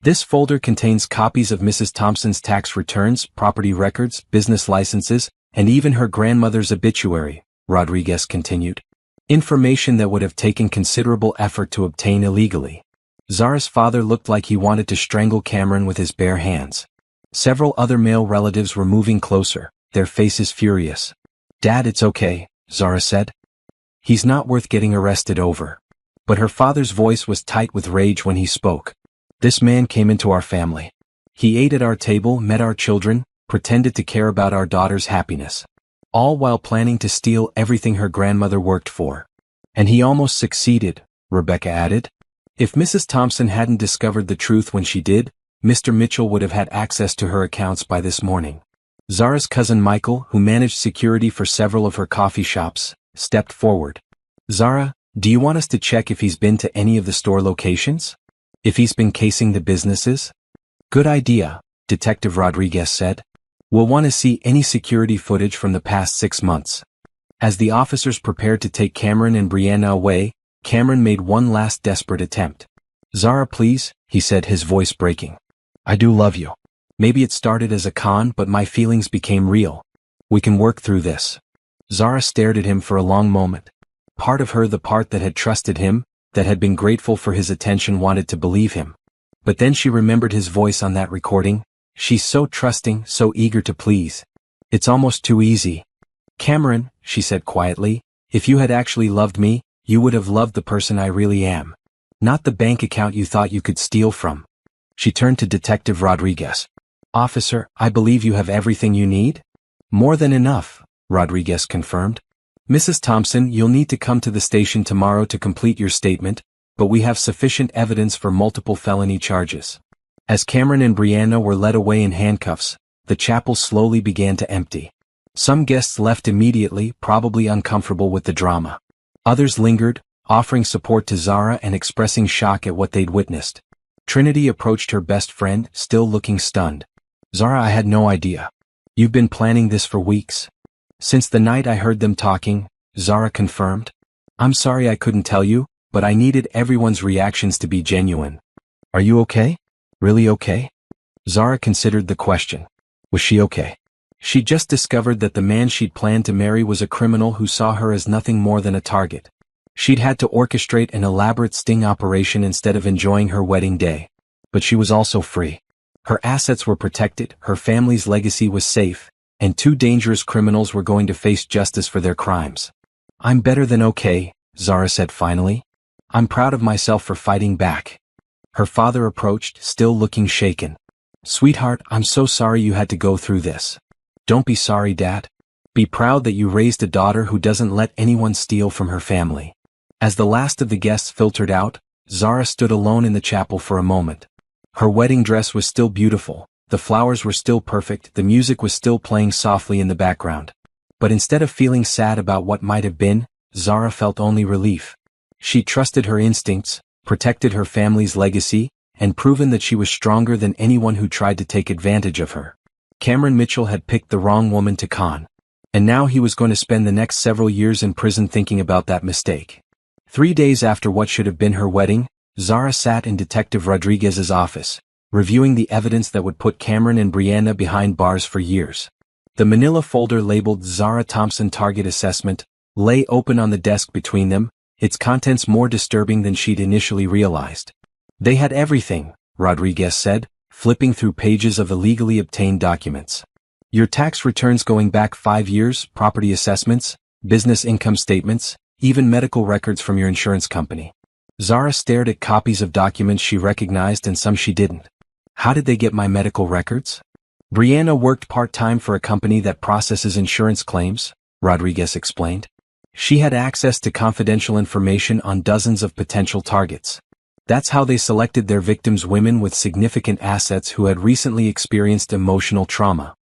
A: This folder contains copies of Mrs. Thompson's tax returns, property records, business licenses, and even her grandmother's obituary, Rodriguez continued. Information that would have taken considerable effort to obtain illegally. Zara's father looked like he wanted to strangle Cameron with his bare hands. Several other male relatives were moving closer, their faces furious. Dad, it's okay, Zara said. He's not worth getting arrested over. But her father's voice was tight with rage when he spoke. This man came into our family. He ate at our table, met our children, pretended to care about our daughter's happiness. All while planning to steal everything her grandmother worked for. And he almost succeeded, Rebecca added. If Mrs. Thompson hadn't discovered the truth when she did, Mr. Mitchell would have had access to her accounts by this morning. Zara's cousin Michael, who managed security for several of her coffee shops, stepped forward. Zara, do you want us to check if he's been to any of the store locations? If he's been casing the businesses? Good idea, Detective Rodriguez said. We'll want to see any security footage from the past 6 months. As the officers prepared to take Cameron and Brianna away, Cameron made one last desperate attempt. Zara, please, he said, his voice breaking. I do love you. Maybe it started as a con, but my feelings became real. We can work through this. Zara stared at him for a long moment. Part of her, the part that had trusted him, that had been grateful for his attention, wanted to believe him. But then she remembered his voice on that recording. She's so trusting, so eager to please. It's almost too easy. Cameron, she said quietly, if you had actually loved me, you would have loved the person I really am. Not the bank account you thought you could steal from. She turned to Detective Rodriguez. Officer, I believe you have everything you need? More than enough, Rodriguez confirmed. Mrs. Thompson, you'll need to come to the station tomorrow to complete your statement, but we have sufficient evidence for multiple felony charges. As Cameron and Brianna were led away in handcuffs, the chapel slowly began to empty. Some guests left immediately, probably uncomfortable with the drama. Others lingered, offering support to Zara and expressing shock at what they'd witnessed. Trinity approached her best friend, still looking stunned. Zara, I had no idea. You've been planning this for weeks. Since the night I heard them talking, Zara confirmed. I'm sorry I couldn't tell you, but I needed everyone's reactions to be genuine. Are you okay? Really okay? Zara considered the question. Was she okay? She'd just discovered that the man she'd planned to marry was a criminal who saw her as nothing more than a target. She'd had to orchestrate an elaborate sting operation instead of enjoying her wedding day. but she was also free. Her assets were protected, her family's legacy was safe, and two dangerous criminals were going to face justice for their crimes. "I'm better than okay," Zara said finally. "I'm proud of myself for fighting back." Her father approached, still looking shaken. "Sweetheart, I'm so sorry you had to go through this." "Don't be sorry, Dad. Be proud that you raised a daughter who doesn't let anyone steal from her family." As the last of the guests filtered out, Zara stood alone in the chapel for a moment. Her wedding dress was still beautiful, the flowers were still perfect, the music was still playing softly in the background. But instead of feeling sad about what might have been, Zara felt only relief. She trusted her instincts, protected her family's legacy, and proven that she was stronger than anyone who tried to take advantage of her. Cameron Mitchell had picked the wrong woman to con. And now he was going to spend the next several years in prison thinking about that mistake. 3 days after what should have been her wedding, Zara sat in Detective Rodriguez's office, reviewing the evidence that would put Cameron and Brianna behind bars for years. The manila folder labeled Zara Thompson Target Assessment lay open on the desk between them, its contents more disturbing than she'd initially realized. "They had everything," Rodriguez said, flipping through pages of the legally obtained documents. "Your tax returns going back 5 years, property assessments, business income statements, even medical records from your insurance company." Zara stared at copies of documents she recognized and some she didn't. "How did they get my medical records?" "Brianna worked part-time for a company that processes insurance claims," Rodriguez explained. "She had access to confidential information on dozens of potential targets. That's how they selected their victims, women with significant assets who had recently experienced emotional trauma."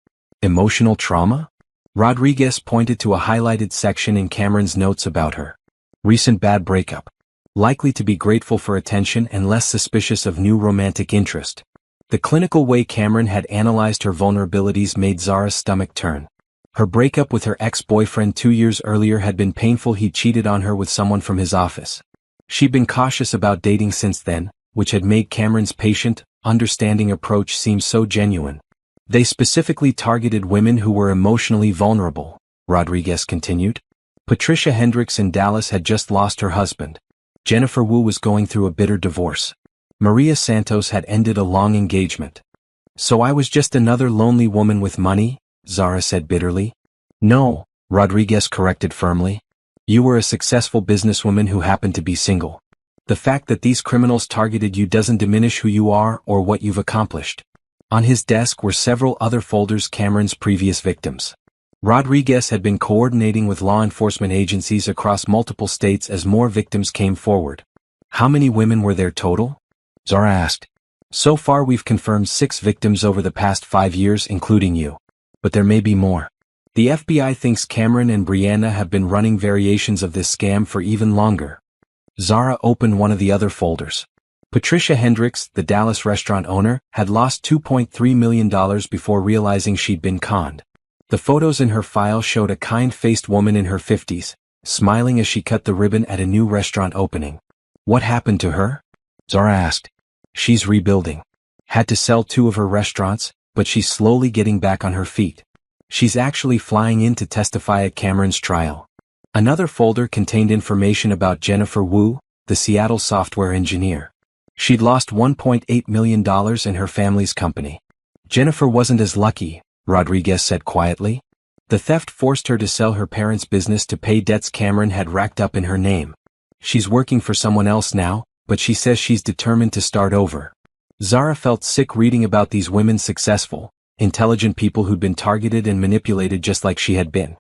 A: "Emotional trauma?" Rodriguez pointed to a highlighted section in Cameron's notes about her. "Recent bad breakup. Likely to be grateful for attention and less suspicious of new romantic interest." The clinical way Cameron had analyzed her vulnerabilities made Zara's stomach turn. Her breakup with her ex-boyfriend 2 years earlier had been painful. He cheated on her with someone from his office. She'd been cautious about dating since then, which had made Cameron's patient, understanding approach seem so genuine. "They specifically targeted women who were emotionally vulnerable," Rodriguez continued. "Patricia Hendricks in Dallas had just lost her husband. Jennifer Wu was going through a bitter divorce. Maria Santos had ended a long engagement. So I was just another lonely woman with money?" Zara said bitterly. "No," Rodriguez corrected firmly. "You were a successful businesswoman who happened to be single. The fact that these criminals targeted you doesn't diminish who you are or what you've accomplished." On his desk were several other folders, Cameron's previous victims. Rodriguez had been coordinating with law enforcement agencies across multiple states as more victims came forward. "How many women were there total?" Zara asked. "So far we've confirmed 6 victims over the past 5 years, including you. But there may be more. The FBI thinks Cameron and Brianna have been running variations of this scam for even longer." Zara opened one of the other folders. Patricia Hendricks, the Dallas restaurant owner, had lost $2.3 million before realizing she'd been conned. The photos in her file showed a kind-faced woman in her 50s, smiling as she cut the ribbon at a new restaurant opening. "What happened to her?" Zara asked. "She's rebuilding. Had to sell 2 of her restaurants, but she's slowly getting back on her feet. She's actually flying in to testify at Cameron's trial." Another folder contained information about Jennifer Wu, the Seattle software engineer. She'd lost $1.8 million in her family's company. "Jennifer wasn't as lucky," Rodriguez said quietly. "The theft forced her to sell her parents' business to pay debts Cameron had racked up in her name. She's working for someone else now, but she says she's determined to start over." Zara felt sick reading about these women, successful, intelligent people who'd been targeted and manipulated just like she had been.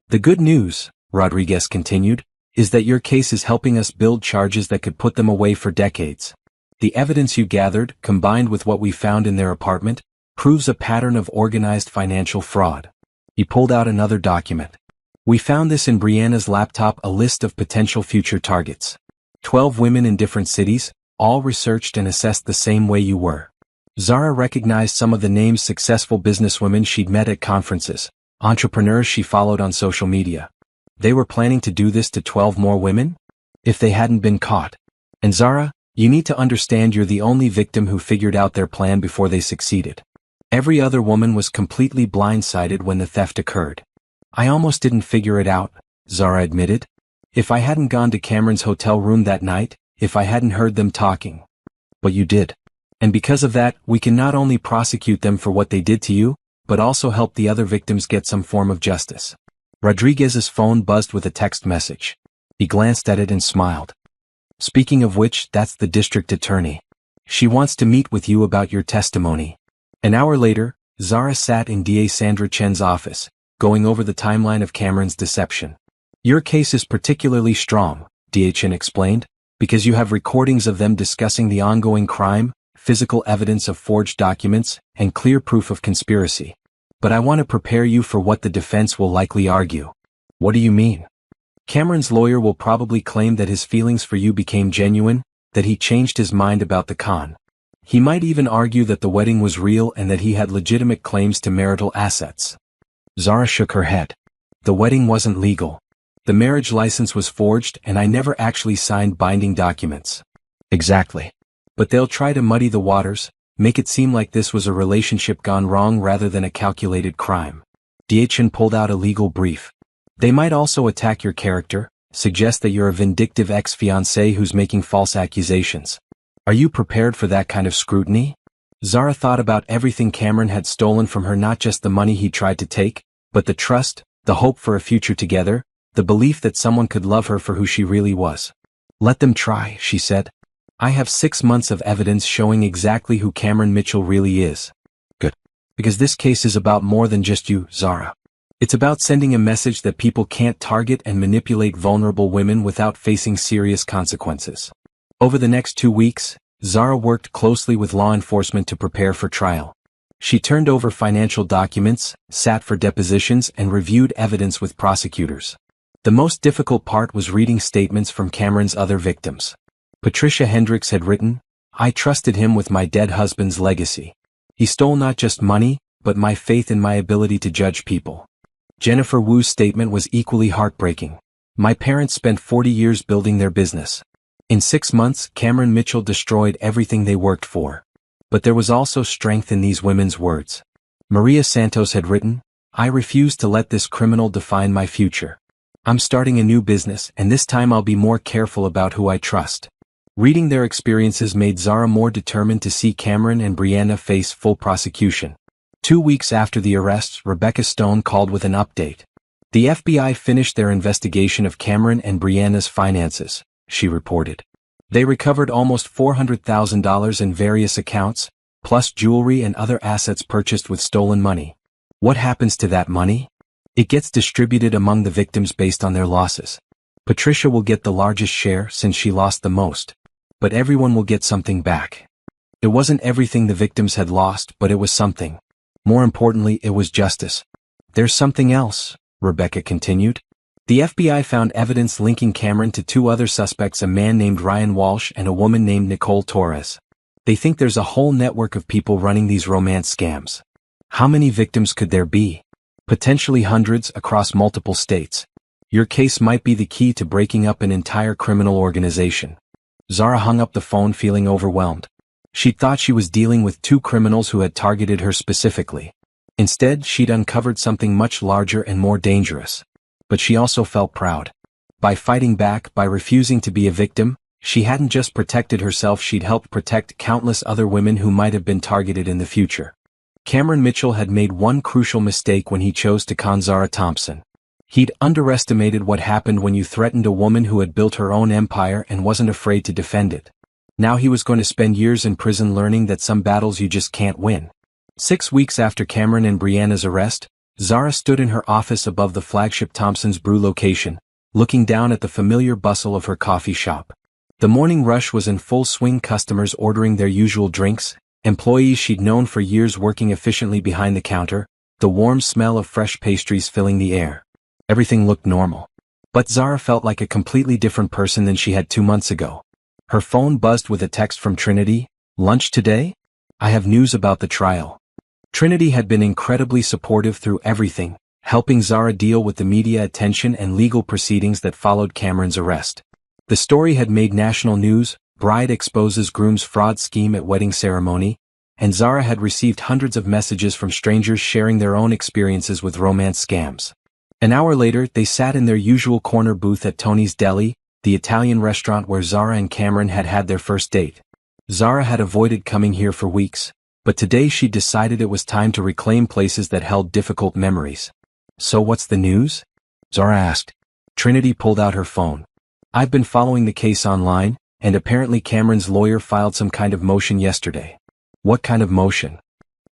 A: "The good news," Rodriguez continued, "is that your case is helping us build charges that could put them away for decades. The evidence you gathered, combined with what we found in their apartment, proves a pattern of organized financial fraud." He pulled out another document. "We found this in Brianna's laptop, a list of potential future targets. 12 women in different cities, all researched and assessed the same way you were." Zara recognized some of the names: successful businesswomen she'd met at conferences, entrepreneurs she followed on social media. They were planning to do this to 12 more women? If they hadn't been caught. "And Zara, you need to understand you're the only victim who figured out their plan before they succeeded. Every other woman was completely blindsided when the theft occurred." "I almost didn't figure it out," Zara admitted. "If I hadn't gone to Cameron's hotel room that night, if I hadn't heard them talking." "But you did." And because of that, we can not only prosecute them for what they did to you, but also help the other victims get some form of justice. Rodriguez's phone buzzed with a text message. He glanced at it and smiled. Speaking of which, that's the district attorney. She wants to meet with you about your testimony. An hour later, Zara sat in DA Sandra Chen's office, going over the timeline of Cameron's deception. Your case is particularly strong, DA Chen explained, because you have recordings of them discussing the ongoing crime, physical evidence of forged documents, and clear proof of conspiracy. But I want to prepare you for what the defense will likely argue. What do you mean? Cameron's lawyer will probably claim that his feelings for you became genuine, that he changed his mind about the con. He might even argue that the wedding was real and that he had legitimate claims to marital assets. Zara shook her head. The wedding wasn't legal. The marriage license was forged and I never actually signed binding documents. Exactly. But they'll try to muddy the waters, make it seem like this was a relationship gone wrong rather than a calculated crime. DA Chen pulled out a legal brief. They might also attack your character, suggest that you're a vindictive ex-fiancé who's making false accusations. Are you prepared for that kind of scrutiny? Zara thought about everything Cameron had stolen from her, not just the money he tried to take, but the trust, the hope for a future together, the belief that someone could love her for who she really was. Let them try, she said. I have 6 months of evidence showing exactly who Cameron Mitchell really is. Good. Because this case is about more than just you, Zara. It's about sending a message that people can't target and manipulate vulnerable women without facing serious consequences. Over the next 2 weeks, Zara worked closely with law enforcement to prepare for trial. She turned over financial documents, sat for depositions, and reviewed evidence with prosecutors. The most difficult part was reading statements from Cameron's other victims. Patricia Hendricks had written, I trusted him with my dead husband's legacy. He stole not just money, but my faith in my ability to judge people. Jennifer Wu's statement was equally heartbreaking. My parents spent 40 years building their business. In 6 months, Cameron Mitchell destroyed everything they worked for. But there was also strength in these women's words. Maria Santos had written, I refuse to let this criminal define my future. I'm starting a new business, and this time I'll be more careful about who I trust. Reading their experiences made Zara more determined to see Cameron and Brianna face full prosecution. 2 weeks after the arrests, Rebecca Stone called with an update. The FBI finished their investigation of Cameron and Brianna's finances, she reported. They recovered almost $400,000 in various accounts, plus jewelry and other assets purchased with stolen money. What happens to that money? It gets distributed among the victims based on their losses. Patricia will get the largest share since she lost the most. But everyone will get something back. It wasn't everything the victims had lost, but it was something. More importantly, it was justice. There's something else, Rebecca continued. The FBI found evidence linking Cameron to 2 other suspects, a man named Ryan Walsh and a woman named Nicole Torres. They think there's a whole network of people running these romance scams. How many victims could there be? Potentially hundreds across multiple states. Your case might be the key to breaking up an entire criminal organization. Zara hung up the phone feeling overwhelmed. She thought she was dealing with 2 criminals who had targeted her specifically. Instead, she'd uncovered something much larger and more dangerous. But she also felt proud. By fighting back, by refusing to be a victim, she hadn't just protected herself, she'd helped protect countless other women who might have been targeted in the future. Cameron Mitchell had made one crucial mistake when he chose to con Zara Thompson. He'd underestimated what happened when you threatened a woman who had built her own empire and wasn't afraid to defend it. Now he was going to spend years in prison learning that some battles you just can't win. 6 weeks after Cameron and Brianna's arrest, Zara stood in her office above the flagship Thompson's Brew location, looking down at the familiar bustle of her coffee shop. The morning rush was in full swing, customers ordering their usual drinks, employees she'd known for years working efficiently behind the counter, the warm smell of fresh pastries filling the air. Everything looked normal. But Zara felt like a completely different person than she had 2 months ago. Her phone buzzed with a text from Trinity. Lunch today? I have news about the trial. Trinity had been incredibly supportive through everything, helping Zara deal with the media attention and legal proceedings that followed Cameron's arrest. The story had made national news, bride exposes groom's fraud scheme at wedding ceremony, and Zara had received hundreds of messages from strangers sharing their own experiences with romance scams. An hour later, they sat in their usual corner booth at Tony's Deli, the Italian restaurant where Zara and Cameron had had their first date. Zara had avoided coming here for weeks, but today she decided it was time to reclaim places that held difficult memories. So what's the news? Zara asked. Trinity pulled out her phone. I've been following the case online, and apparently Cameron's lawyer filed some kind of motion yesterday. What kind of motion?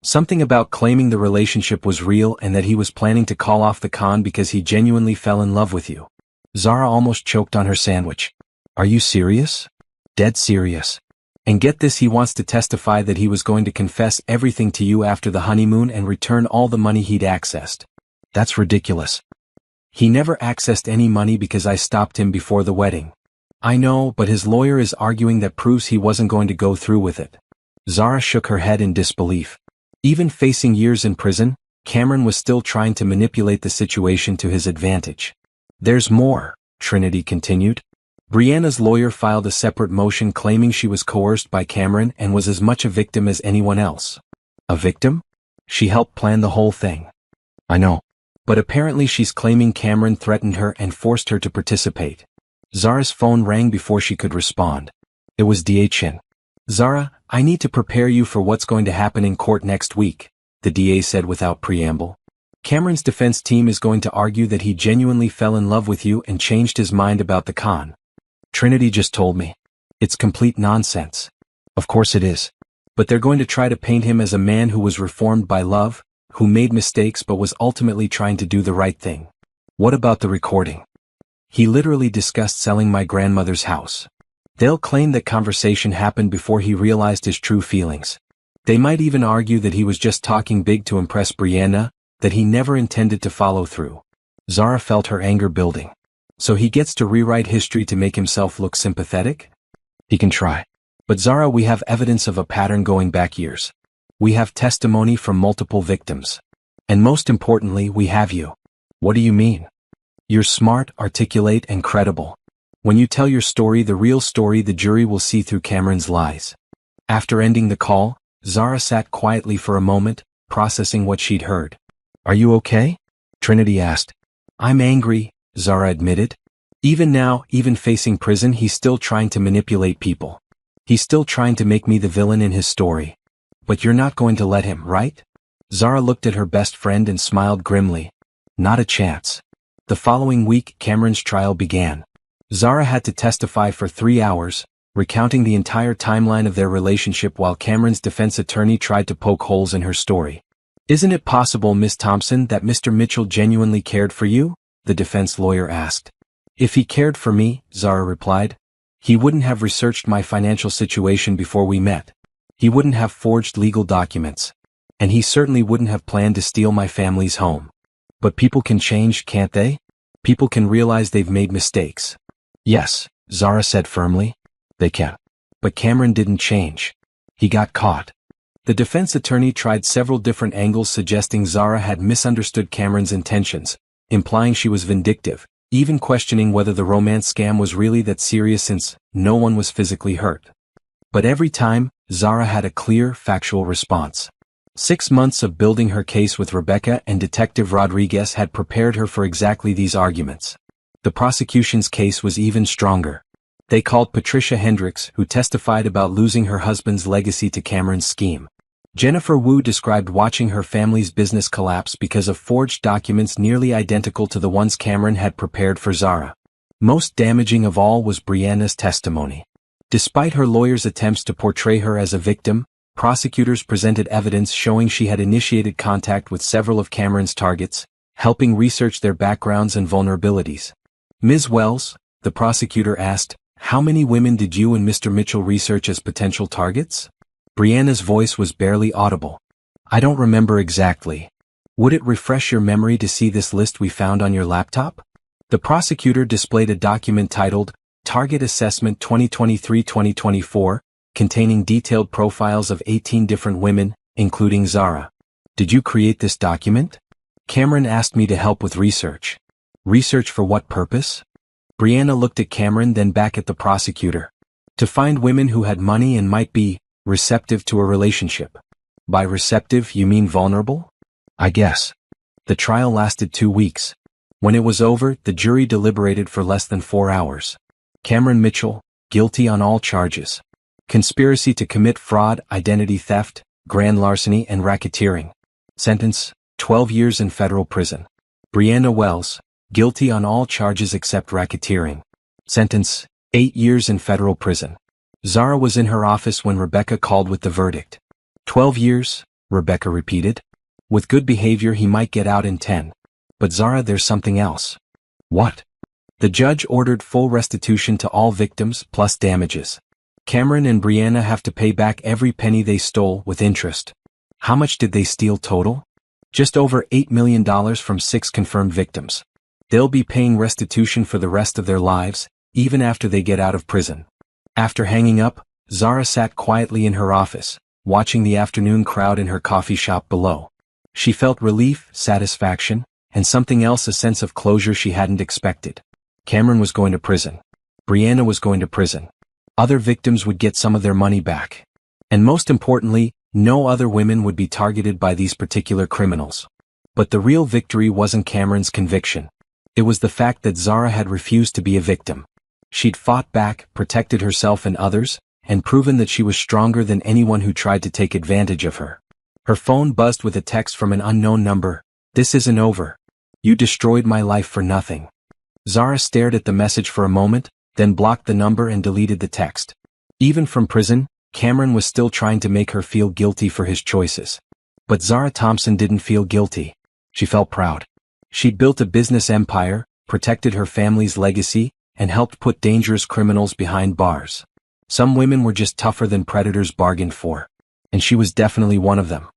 A: Something about claiming the relationship was real and that he was planning to call off the con because he genuinely fell in love with you. Zara almost choked on her sandwich. Are you serious? Dead serious. And get this, he wants to testify that he was going to confess everything to you after the honeymoon and return all the money he'd accessed. That's ridiculous. He never accessed any money because I stopped him before the wedding. I know, but his lawyer is arguing that proves he wasn't going to go through with it. Zara shook her head in disbelief. Even facing years in prison, Cameron was still trying to manipulate the situation to his advantage. There's more, Trinity continued. Brianna's lawyer filed a separate motion claiming she was coerced by Cameron and was as much a victim as anyone else. A victim? She helped plan the whole thing. I know. But apparently she's claiming Cameron threatened her and forced her to participate. Zara's phone rang before she could respond. It was DA. Zara, I need to prepare you for what's going to happen in court next week, the DA said without preamble. Cameron's defense team is going to argue that he genuinely fell in love with you and changed his mind about the con. Trinity just told me. It's complete nonsense. Of course it is. But they're going to try to paint him as a man who was reformed by love, who made mistakes but was ultimately trying to do the right thing. What about the recording? He literally discussed selling my grandmother's house. They'll claim that conversation happened before he realized his true feelings. They might even argue that he was just talking big to impress Brianna, that he never intended to follow through. Zara felt her anger building. So he gets to rewrite history to make himself look sympathetic? He can try. But Zara, we have evidence of a pattern going back years. We have testimony from multiple victims. And most importantly, we have you. What do you mean? You're smart, articulate, and credible. When you tell your story, the real story, the jury will see through Cameron's lies. After ending the call, Zara sat quietly for a moment, processing what she'd heard. Are you okay? Trinity asked. I'm angry, Zara admitted. Even now, even facing prison, he's still trying to manipulate people. He's still trying to make me the villain in his story. But you're not going to let him, right? Zara looked at her best friend and smiled grimly. Not a chance. The following week, Cameron's trial began. Zara had to testify for 3 hours, recounting the entire timeline of their relationship while Cameron's defense attorney tried to poke holes in her story. Isn't it possible, Miss Thompson, that Mr. Mitchell genuinely cared for you? The defense lawyer asked. If he cared for me, Zara replied, he wouldn't have researched my financial situation before we met. He wouldn't have forged legal documents. And he certainly wouldn't have planned to steal my family's home. But people can change, can't they? People can realize they've made mistakes. Yes, Zara said firmly. They can. But Cameron didn't change. He got caught. The defense attorney tried several different angles suggesting Zara had misunderstood Cameron's intentions, implying she was vindictive, even questioning whether the romance scam was really that serious since no one was physically hurt. But every time, Zara had a clear, factual response. 6 months of building her case with Rebecca and Detective Rodriguez had prepared her for exactly these arguments. The prosecution's case was even stronger. They called Patricia Hendricks, who testified about losing her husband's legacy to Cameron's scheme. Jennifer Wu described watching her family's business collapse because of forged documents nearly identical to the ones Cameron had prepared for Zara. Most damaging of all was Brianna's testimony. Despite her lawyer's attempts to portray her as a victim, prosecutors presented evidence showing she had initiated contact with several of Cameron's targets, helping research their backgrounds and vulnerabilities. Ms. Wells, the prosecutor asked, how many women did you and Mr. Mitchell research as potential targets? Brianna's voice was barely audible. I don't remember exactly. Would it refresh your memory to see this list we found on your laptop? The prosecutor displayed a document titled, Target Assessment 2023-2024, containing detailed profiles of 18 different women, including Zara. Did you create this document? Cameron asked me to help with research. Research for what purpose? Brianna looked at Cameron, then back at the prosecutor. To find women who had money and might be receptive to a relationship. By receptive, you mean vulnerable? I guess. The trial lasted 2 weeks. When it was over, the jury deliberated for less than 4 hours. Cameron Mitchell, guilty on all charges. Conspiracy to commit fraud, identity theft, grand larceny and racketeering. Sentence, 12 years in federal prison. Brianna Wells, guilty on all charges except racketeering. Sentence, 8 years in federal prison. Zara was in her office when Rebecca called with the verdict. 12 years, Rebecca repeated. With good behavior he might get out in 10. But Zara, there's something else. What? The judge ordered full restitution to all victims plus damages. Cameron and Brianna have to pay back every penny they stole with interest. How much did they steal total? Just over $8 million from 6 confirmed victims. They'll be paying restitution for the rest of their lives, even after they get out of prison. After hanging up, Zara sat quietly in her office, watching the afternoon crowd in her coffee shop below. She felt relief, satisfaction, and something else, a sense of closure she hadn't expected. Cameron was going to prison. Brianna was going to prison. Other victims would get some of their money back. And most importantly, no other women would be targeted by these particular criminals. But the real victory wasn't Cameron's conviction. It was the fact that Zara had refused to be a victim. She'd fought back, protected herself and others, and proven that she was stronger than anyone who tried to take advantage of her. Her phone buzzed with a text from an unknown number. This isn't over. You destroyed my life for nothing. Zara stared at the message for a moment, then blocked the number and deleted the text. Even from prison, Cameron was still trying to make her feel guilty for his choices. But Zara Thompson didn't feel guilty. She felt proud. She'd built a business empire, protected her family's legacy, and helped put dangerous criminals behind bars. Some women were just tougher than predators bargained for. And she was definitely one of them.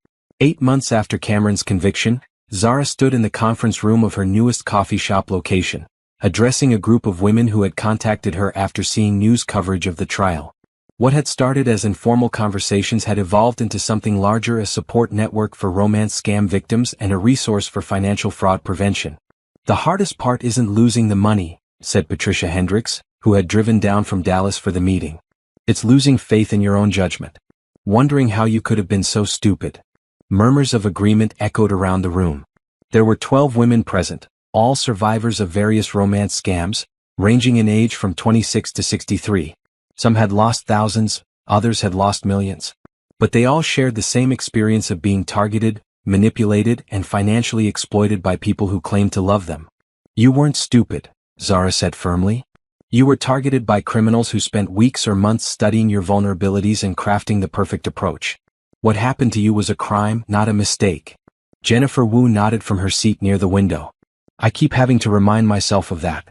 A: 8 months after Cameron's conviction, Zara stood in the conference room of her newest coffee shop location, addressing a group of women who had contacted her after seeing news coverage of the trial. What had started as informal conversations had evolved into something larger, a support network for romance scam victims and a resource for financial fraud prevention. The hardest part isn't losing the money, said Patricia Hendricks, who had driven down from Dallas for the meeting. It's losing faith in your own judgment. Wondering how you could have been so stupid. Murmurs of agreement echoed around the room. There were 12 women present, all survivors of various romance scams, ranging in age from 26 to 63. Some had lost thousands, others had lost millions. But they all shared the same experience of being targeted, manipulated, and financially exploited by people who claimed to love them. You weren't stupid, Zara said firmly. You were targeted by criminals who spent weeks or months studying your vulnerabilities and crafting the perfect approach. What happened to you was a crime, not a mistake. Jennifer Wu nodded from her seat near the window. I keep having to remind myself of that.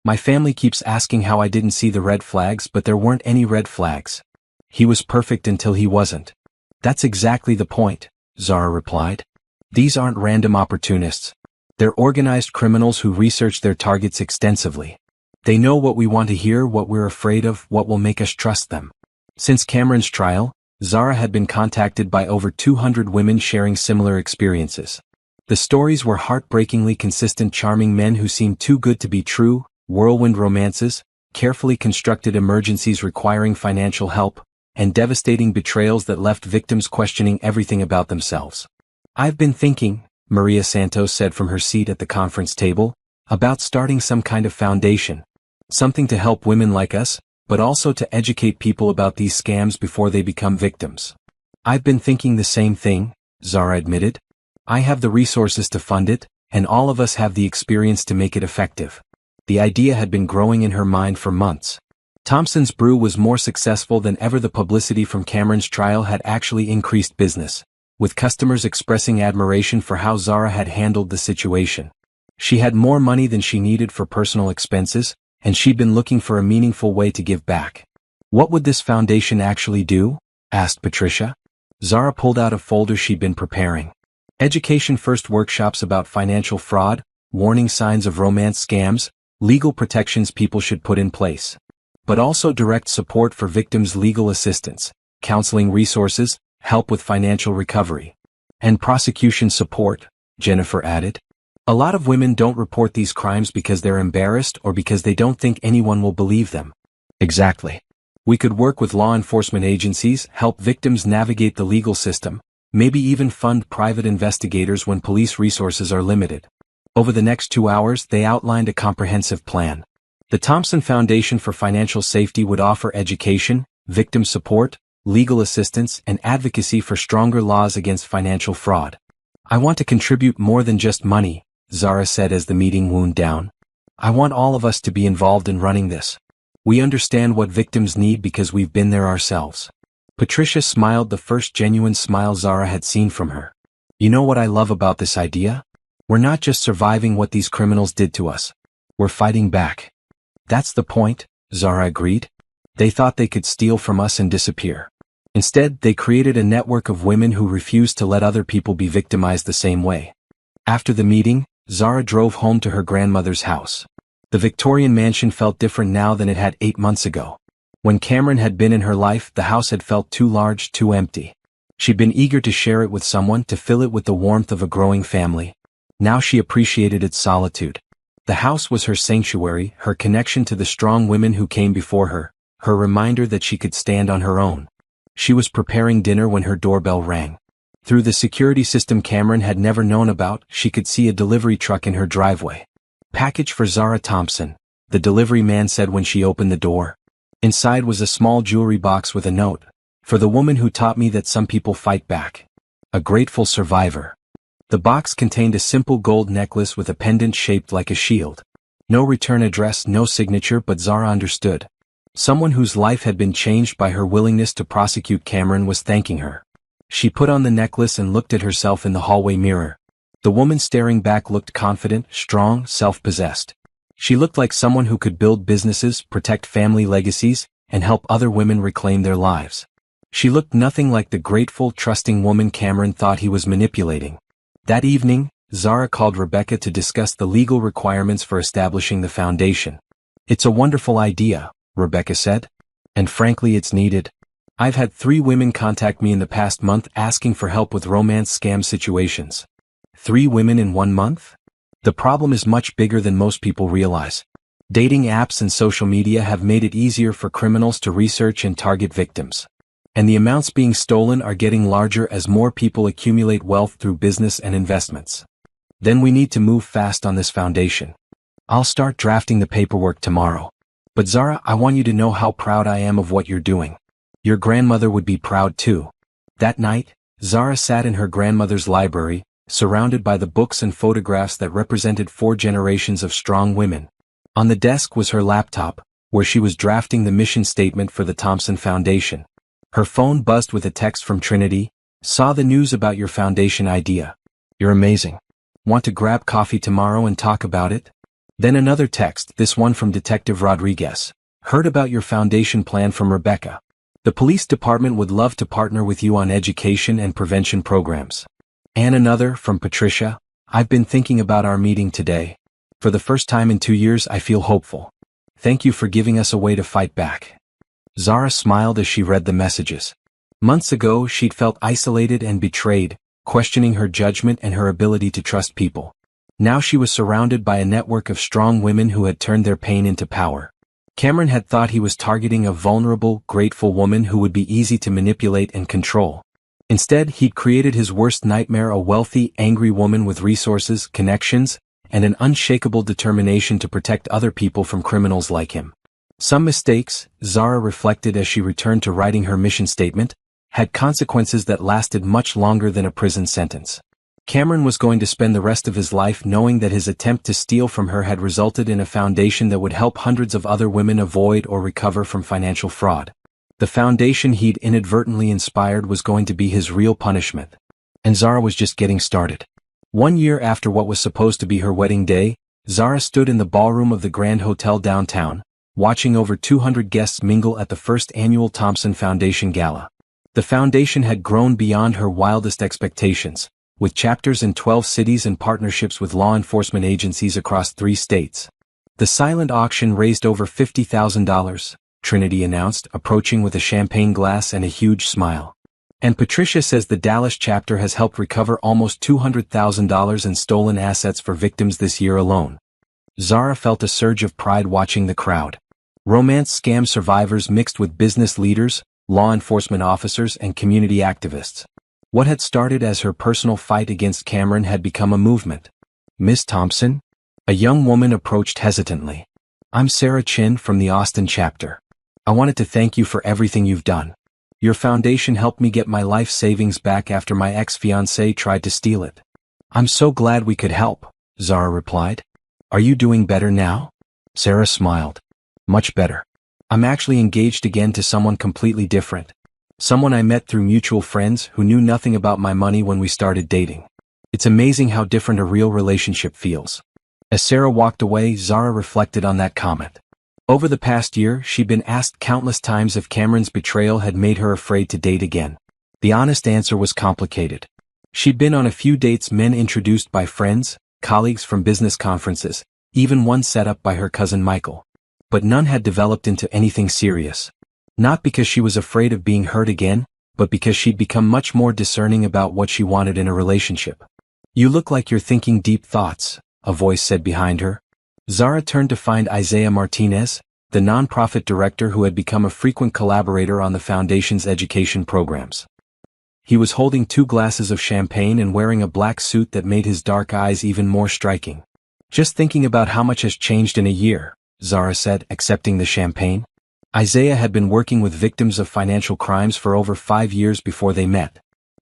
A: My family keeps asking how I didn't see the red flags, but there weren't any red flags. He was perfect until he wasn't. That's exactly the point, Zara replied. These aren't random opportunists. They're organized criminals who research their targets extensively. They know what we want to hear, what we're afraid of, what will make us trust them. Since Cameron's trial, Zara had been contacted by over 200 women sharing similar experiences. The stories were heartbreakingly consistent, charming men who seemed too good to be true, whirlwind romances, carefully constructed emergencies requiring financial help, and devastating betrayals that left victims questioning everything about themselves. I've been thinking, Maria Santos said from her seat at the conference table, about starting some kind of foundation. Something to help women like us, but also to educate people about these scams before they become victims. I've been thinking the same thing, Zara admitted. I have the resources to fund it, and all of us have the experience to make it effective. The idea had been growing in her mind for months. Thompson's Brew was more successful than ever. The publicity from Cameron's trial had actually increased business, with customers expressing admiration for how Zara had handled the situation. She had more money than she needed for personal expenses, and she'd been looking for a meaningful way to give back. What would this foundation actually do? Asked Patricia. Zara pulled out a folder she'd been preparing. Education first, workshops about financial fraud, warning signs of romance scams, legal protections people should put in place. But also direct support for victims, legal assistance, counseling resources, help with financial recovery. And prosecution support, Jennifer added. A lot of women don't report these crimes because they're embarrassed or because they don't think anyone will believe them. Exactly. We could work with law enforcement agencies, help victims navigate the legal system, maybe even fund private investigators when police resources are limited. Over the next 2 hours, they outlined a comprehensive plan. The Thompson Foundation for Financial Safety would offer education, victim support, legal assistance, and advocacy for stronger laws against financial fraud. I want to contribute more than just money, Zara said as the meeting wound down. I want all of us to be involved in running this. We understand what victims need because we've been there ourselves. Patricia smiled, the first genuine smile Zara had seen from her. You know what I love about this idea? We're not just surviving what these criminals did to us. We're fighting back. That's the point, Zara agreed. They thought they could steal from us and disappear. Instead, they created a network of women who refused to let other people be victimized the same way. After the meeting, Zara drove home to her grandmother's house. The Victorian mansion felt different now than it had 8 months ago. When Cameron had been in her life, the house had felt too large, too empty. She'd been eager to share it with someone, to fill it with the warmth of a growing family. Now she appreciated its solitude. The house was her sanctuary, her connection to the strong women who came before her, her reminder that she could stand on her own. She was preparing dinner when her doorbell rang. Through the security system Cameron had never known about, she could see a delivery truck in her driveway. Package for Zara Thompson, the delivery man said when she opened the door. Inside was a small jewelry box with a note. For the woman who taught me that some people fight back. A grateful survivor. The box contained a simple gold necklace with a pendant shaped like a shield. No return address, no signature, but Zara understood. Someone whose life had been changed by her willingness to prosecute Cameron was thanking her. She put on the necklace and looked at herself in the hallway mirror. The woman staring back looked confident, strong, self-possessed. She looked like someone who could build businesses, protect family legacies, and help other women reclaim their lives. She looked nothing like the grateful, trusting woman Cameron thought he was manipulating. That evening, Zara called Rebecca to discuss the legal requirements for establishing the foundation. It's a wonderful idea, Rebecca said. And frankly, it's needed. I've had 3 women contact me in the past month asking for help with romance scam situations. 3 women in 1 month? The problem is much bigger than most people realize. Dating apps and social media have made it easier for criminals to research and target victims. And the amounts being stolen are getting larger as more people accumulate wealth through business and investments. Then we need to move fast on this foundation. I'll start drafting the paperwork tomorrow. But Zara, I want you to know how proud I am of what you're doing. Your grandmother would be proud too. That night, Zara sat in her grandmother's library, surrounded by the books and photographs that represented 4 generations of strong women. On the desk was her laptop, where she was drafting the mission statement for the Thompson Foundation. Her phone buzzed with a text from Trinity. Saw the news about your foundation idea. You're amazing. Want to grab coffee tomorrow and talk about it? Then another text, this one from Detective Rodriguez. Heard about your foundation plan from Rebecca. The police department would love to partner with you on education and prevention programs. And another from Patricia. I've been thinking about our meeting today. For the first time in 2 years, I feel hopeful. Thank you for giving us a way to fight back. Zara smiled as she read the messages. Months ago, she'd felt isolated and betrayed, questioning her judgment and her ability to trust people. Now she was surrounded by a network of strong women who had turned their pain into power. Cameron had thought he was targeting a vulnerable, grateful woman who would be easy to manipulate and control. Instead, he'd created his worst nightmare, a wealthy, angry woman with resources, connections, and an unshakable determination to protect other people from criminals like him. Some mistakes, Zara reflected as she returned to writing her mission statement, had consequences that lasted much longer than a prison sentence. Cameron was going to spend the rest of his life knowing that his attempt to steal from her had resulted in a foundation that would help hundreds of other women avoid or recover from financial fraud. The foundation he'd inadvertently inspired was going to be his real punishment. And Zara was just getting started. 1 year after what was supposed to be her wedding day, Zara stood in the ballroom of the Grand Hotel downtown, watching over 200 guests mingle at the first annual Thompson Foundation Gala. The foundation had grown beyond her wildest expectations, with chapters in 12 cities and partnerships with law enforcement agencies across 3 states. The silent auction raised over $50,000, Trinity announced, approaching with a champagne glass and a huge smile. And Patricia says the Dallas chapter has helped recover almost $200,000 in stolen assets for victims this year alone. Zara felt a surge of pride watching the crowd. Romance scam survivors mixed with business leaders, law enforcement officers, and community activists. What had started as her personal fight against Cameron had become a movement. Miss Thompson? A young woman approached hesitantly. I'm Sarah Chin from the Austin chapter. I wanted to thank you for everything you've done. Your foundation helped me get my life savings back after my ex-fiancé tried to steal it. I'm so glad we could help, Zara replied. Are you doing better now? Sarah smiled. Much better. I'm actually engaged again to someone completely different. Someone I met through mutual friends who knew nothing about my money when we started dating. It's amazing how different a real relationship feels. As Sarah walked away, Zara reflected on that comment. Over the past year, she'd been asked countless times if Cameron's betrayal had made her afraid to date again. The honest answer was complicated. She'd been on a few dates, men introduced by friends, colleagues from business conferences, even one set up by her cousin Michael. But none had developed into anything serious. Not because she was afraid of being hurt again, but because she'd become much more discerning about what she wanted in a relationship. You look like you're thinking deep thoughts, a voice said behind her. Zara turned to find Isaiah Martinez, the nonprofit director who had become a frequent collaborator on the foundation's education programs. He was holding 2 glasses of champagne and wearing a black suit that made his dark eyes even more striking. Just thinking about how much has changed in a year, Zara said, accepting the champagne. Isaiah had been working with victims of financial crimes for over 5 years before they met.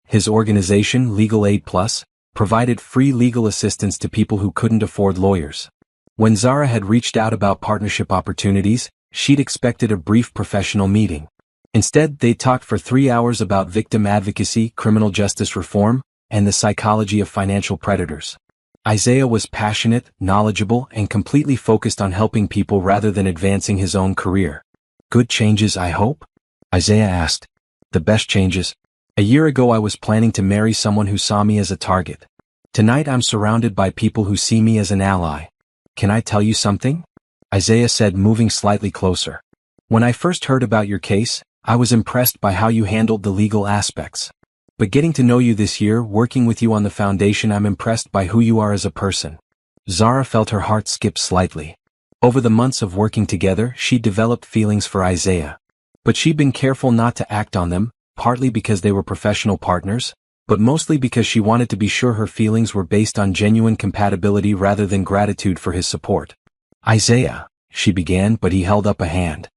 A: His organization, Legal Aid Plus, provided free legal assistance to people who couldn't afford lawyers. When Zara had reached out about partnership opportunities, she'd expected a brief professional meeting. Instead, they talked for 3 hours about victim advocacy, criminal justice reform, and the psychology of financial predators. Isaiah was passionate, knowledgeable, and completely focused on helping people rather than advancing his own career. Good changes, I hope? Isaiah asked. The best changes. A year ago I was planning to marry someone who saw me as a target. Tonight I'm surrounded by people who see me as an ally. Can I tell you something? Isaiah said, moving slightly closer. When I first heard about your case, I was impressed by how you handled the legal aspects. But getting to know you this year, working with you on the foundation, I'm impressed by who you are as a person. Zara felt her heart skip slightly. Over the months of working together, she'd developed feelings for Isaiah. But she'd been careful not to act on them, partly because they were professional partners, but mostly because she wanted to be sure her feelings were based on genuine compatibility rather than gratitude for his support. Isaiah, she began, but he held up a hand.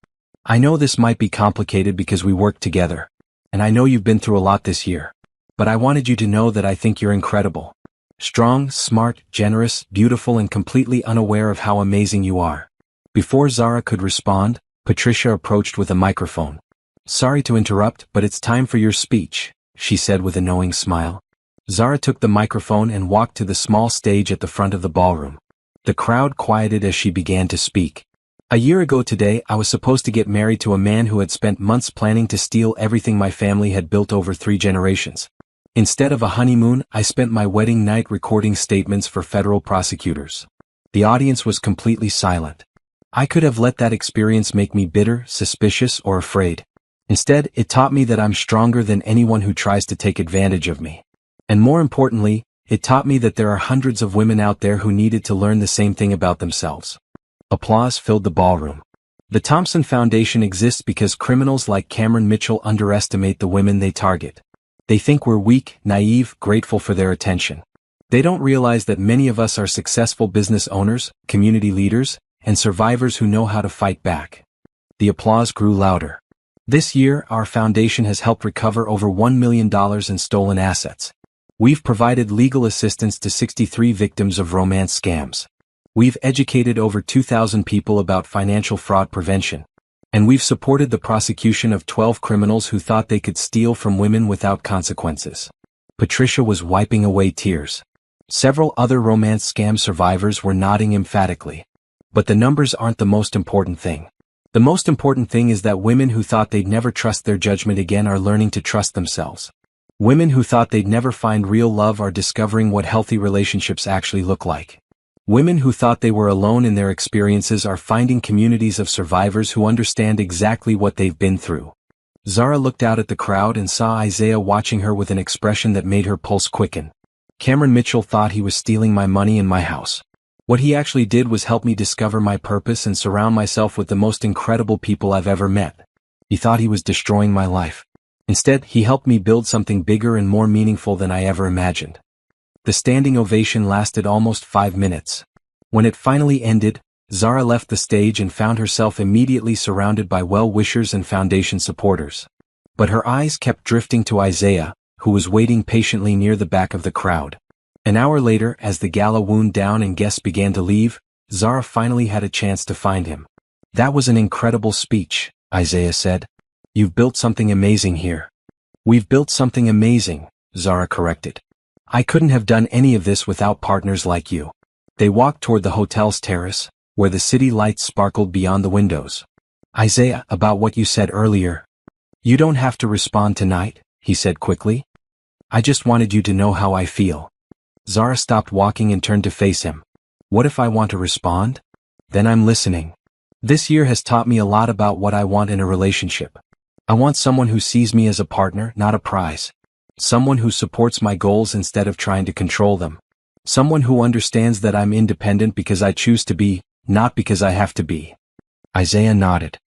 A: I know this might be complicated because we worked together, and I know you've been through a lot this year, but I wanted you to know that I think you're incredible. Strong, smart, generous, beautiful, and completely unaware of how amazing you are. Before Zara could respond, Patricia approached with a microphone. Sorry to interrupt, but it's time for your speech, she said with a knowing smile. Zara took the microphone and walked to the small stage at the front of the ballroom. The crowd quieted as she began to speak. A year ago today, I was supposed to get married to a man who had spent months planning to steal everything my family had built over 3 generations. Instead of a honeymoon, I spent my wedding night recording statements for federal prosecutors. The audience was completely silent. I could have let that experience make me bitter, suspicious, or afraid. Instead, it taught me that I'm stronger than anyone who tries to take advantage of me. And more importantly, it taught me that there are hundreds of women out there who needed to learn the same thing about themselves. Applause filled the ballroom. The Thompson Foundation exists because criminals like Cameron Mitchell underestimate the women they target. They think we're weak, naive, grateful for their attention. They don't realize that many of us are successful business owners, community leaders, and survivors who know how to fight back. The applause grew louder. This year, our foundation has helped recover over $1 million in stolen assets. We've provided legal assistance to 63 victims of romance scams. We've educated over 2,000 people about financial fraud prevention. And we've supported the prosecution of 12 criminals who thought they could steal from women without consequences. Patricia was wiping away tears. Several other romance scam survivors were nodding emphatically. But the numbers aren't the most important thing. The most important thing is that women who thought they'd never trust their judgment again are learning to trust themselves. Women who thought they'd never find real love are discovering what healthy relationships actually look like. Women who thought they were alone in their experiences are finding communities of survivors who understand exactly what they've been through. Zara looked out at the crowd and saw Isaiah watching her with an expression that made her pulse quicken. Cameron Mitchell thought he was stealing my money and my house. What he actually did was help me discover my purpose and surround myself with the most incredible people I've ever met. He thought he was destroying my life. Instead, he helped me build something bigger and more meaningful than I ever imagined. The standing ovation lasted almost 5 minutes. When it finally ended, Zara left the stage and found herself immediately surrounded by well-wishers and foundation supporters. But her eyes kept drifting to Isaiah, who was waiting patiently near the back of the crowd. An hour later, as the gala wound down and guests began to leave, Zara finally had a chance to find him. "That was an incredible speech," Isaiah said. "You've built something amazing here." "We've built something amazing," Zara corrected. "I couldn't have done any of this without partners like you." They walked toward the hotel's terrace, where the city lights sparkled beyond the windows. "Isaiah, about what you said earlier." "You don't have to respond tonight," he said quickly. "I just wanted you to know how I feel." Zara stopped walking and turned to face him. "What if I want to respond?" "Then I'm listening. This year has taught me a lot about what I want in a relationship. I want someone who sees me as a partner, not a prize. Someone who supports my goals instead of trying to control them. Someone who understands that I'm independent because I choose to be, not because I have to be." Isaiah nodded.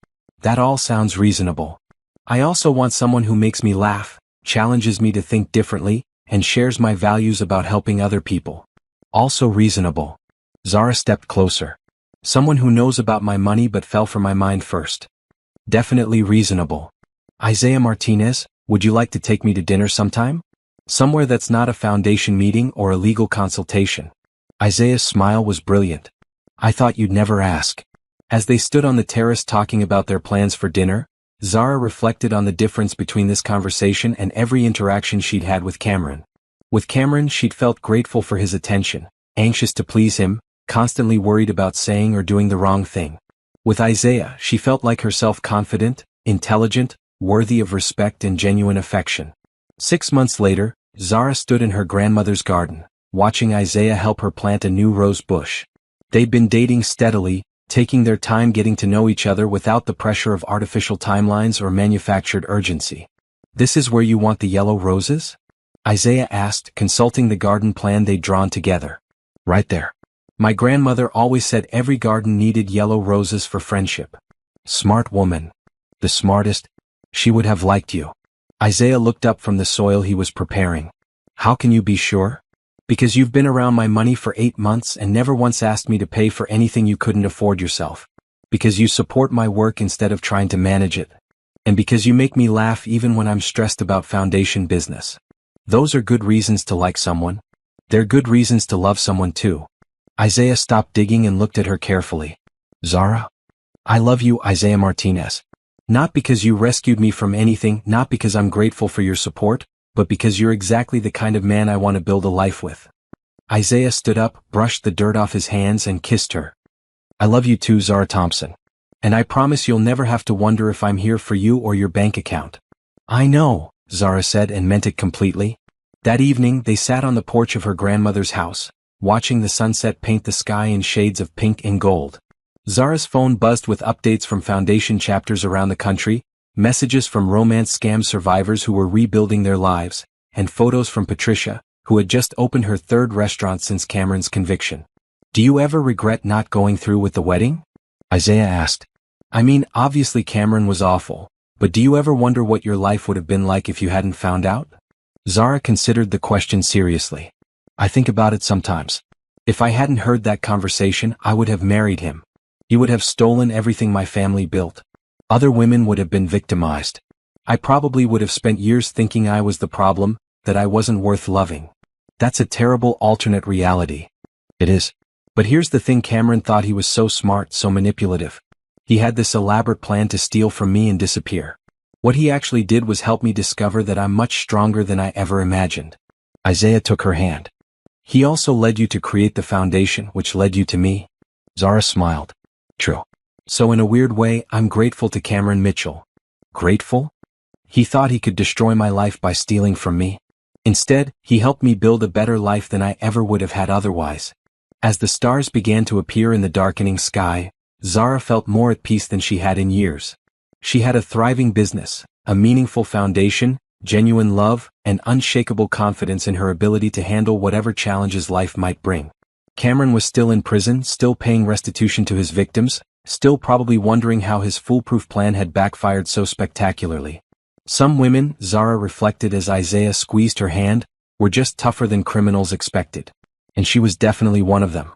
A: "That all sounds reasonable. I also want someone who makes me laugh, challenges me to think differently, and shares my values about helping other people." "Also reasonable." Zara stepped closer. "Someone who knows about my money but fell for my mind first." "Definitely reasonable." "Isaiah Martinez, would you like to take me to dinner sometime? Somewhere that's not a foundation meeting or a legal consultation." Isaiah's smile was brilliant. "I thought you'd never ask." As they stood on the terrace talking about their plans for dinner, Zara reflected on the difference between this conversation and every interaction she'd had with Cameron. With Cameron, she'd felt grateful for his attention, anxious to please him, constantly worried about saying or doing the wrong thing. With Isaiah, she felt like herself confident, intelligent, worthy of respect and genuine affection. 6 months later, Zara stood in her grandmother's garden, watching Isaiah help her plant a new rose bush. They'd been dating steadily, taking their time getting to know each other without the pressure of artificial timelines or manufactured urgency. "This is where you want the yellow roses?" Isaiah asked, consulting the garden plan they'd drawn together. "Right there. My grandmother always said every garden needed yellow roses for friendship." "Smart woman. The smartest. She would have liked you." Isaiah looked up from the soil he was preparing. "How can you be sure?" "Because you've been around my money for 8 months and never once asked me to pay for anything you couldn't afford yourself. Because you support my work instead of trying to manage it. And because you make me laugh even when I'm stressed about foundation business. Those are good reasons to like someone. They're good reasons to love someone too." Isaiah stopped digging and looked at her carefully. "Zara? I love you, Isaiah Martinez. Not because you rescued me from anything, not because I'm grateful for your support, but because you're exactly the kind of man I want to build a life with." Isaiah stood up, brushed the dirt off his hands and kissed her. "I love you too, Zara Thompson. And I promise you'll never have to wonder if I'm here for you or your bank account." "I know," Zara said and meant it completely. That evening, they sat on the porch of her grandmother's house, watching the sunset paint the sky in shades of pink and gold. Zara's phone buzzed with updates from foundation chapters around the country, messages from romance scam survivors who were rebuilding their lives, and photos from Patricia, who had just opened her 3rd restaurant since Cameron's conviction. "Do you ever regret not going through with the wedding?" Isaiah asked. "I mean, obviously Cameron was awful, but do you ever wonder what your life would have been like if you hadn't found out?" Zara considered the question seriously. "I think about it sometimes. If I hadn't heard that conversation, I would have married him. He would have stolen everything my family built. Other women would have been victimized. I probably would have spent years thinking I was the problem, that I wasn't worth loving. That's a terrible alternate reality." "It is. But here's the thing, Cameron thought he was so smart, so manipulative. He had this elaborate plan to steal from me and disappear. What he actually did was help me discover that I'm much stronger than I ever imagined." Isaiah took her hand. "He also led you to create the foundation, which led you to me." Zara smiled. "True. So in a weird way, I'm grateful to Cameron Mitchell." "Grateful?" "He thought he could destroy my life by stealing from me. Instead, he helped me build a better life than I ever would have had otherwise." As the stars began to appear in the darkening sky, Zara felt more at peace than she had in years. She had a thriving business, a meaningful foundation, genuine love, and unshakable confidence in her ability to handle whatever challenges life might bring. Cameron was still in prison, still paying restitution to his victims, still probably wondering how his foolproof plan had backfired so spectacularly. Some women, Zara reflected as Isaiah squeezed her hand, were just tougher than criminals expected. And she was definitely one of them.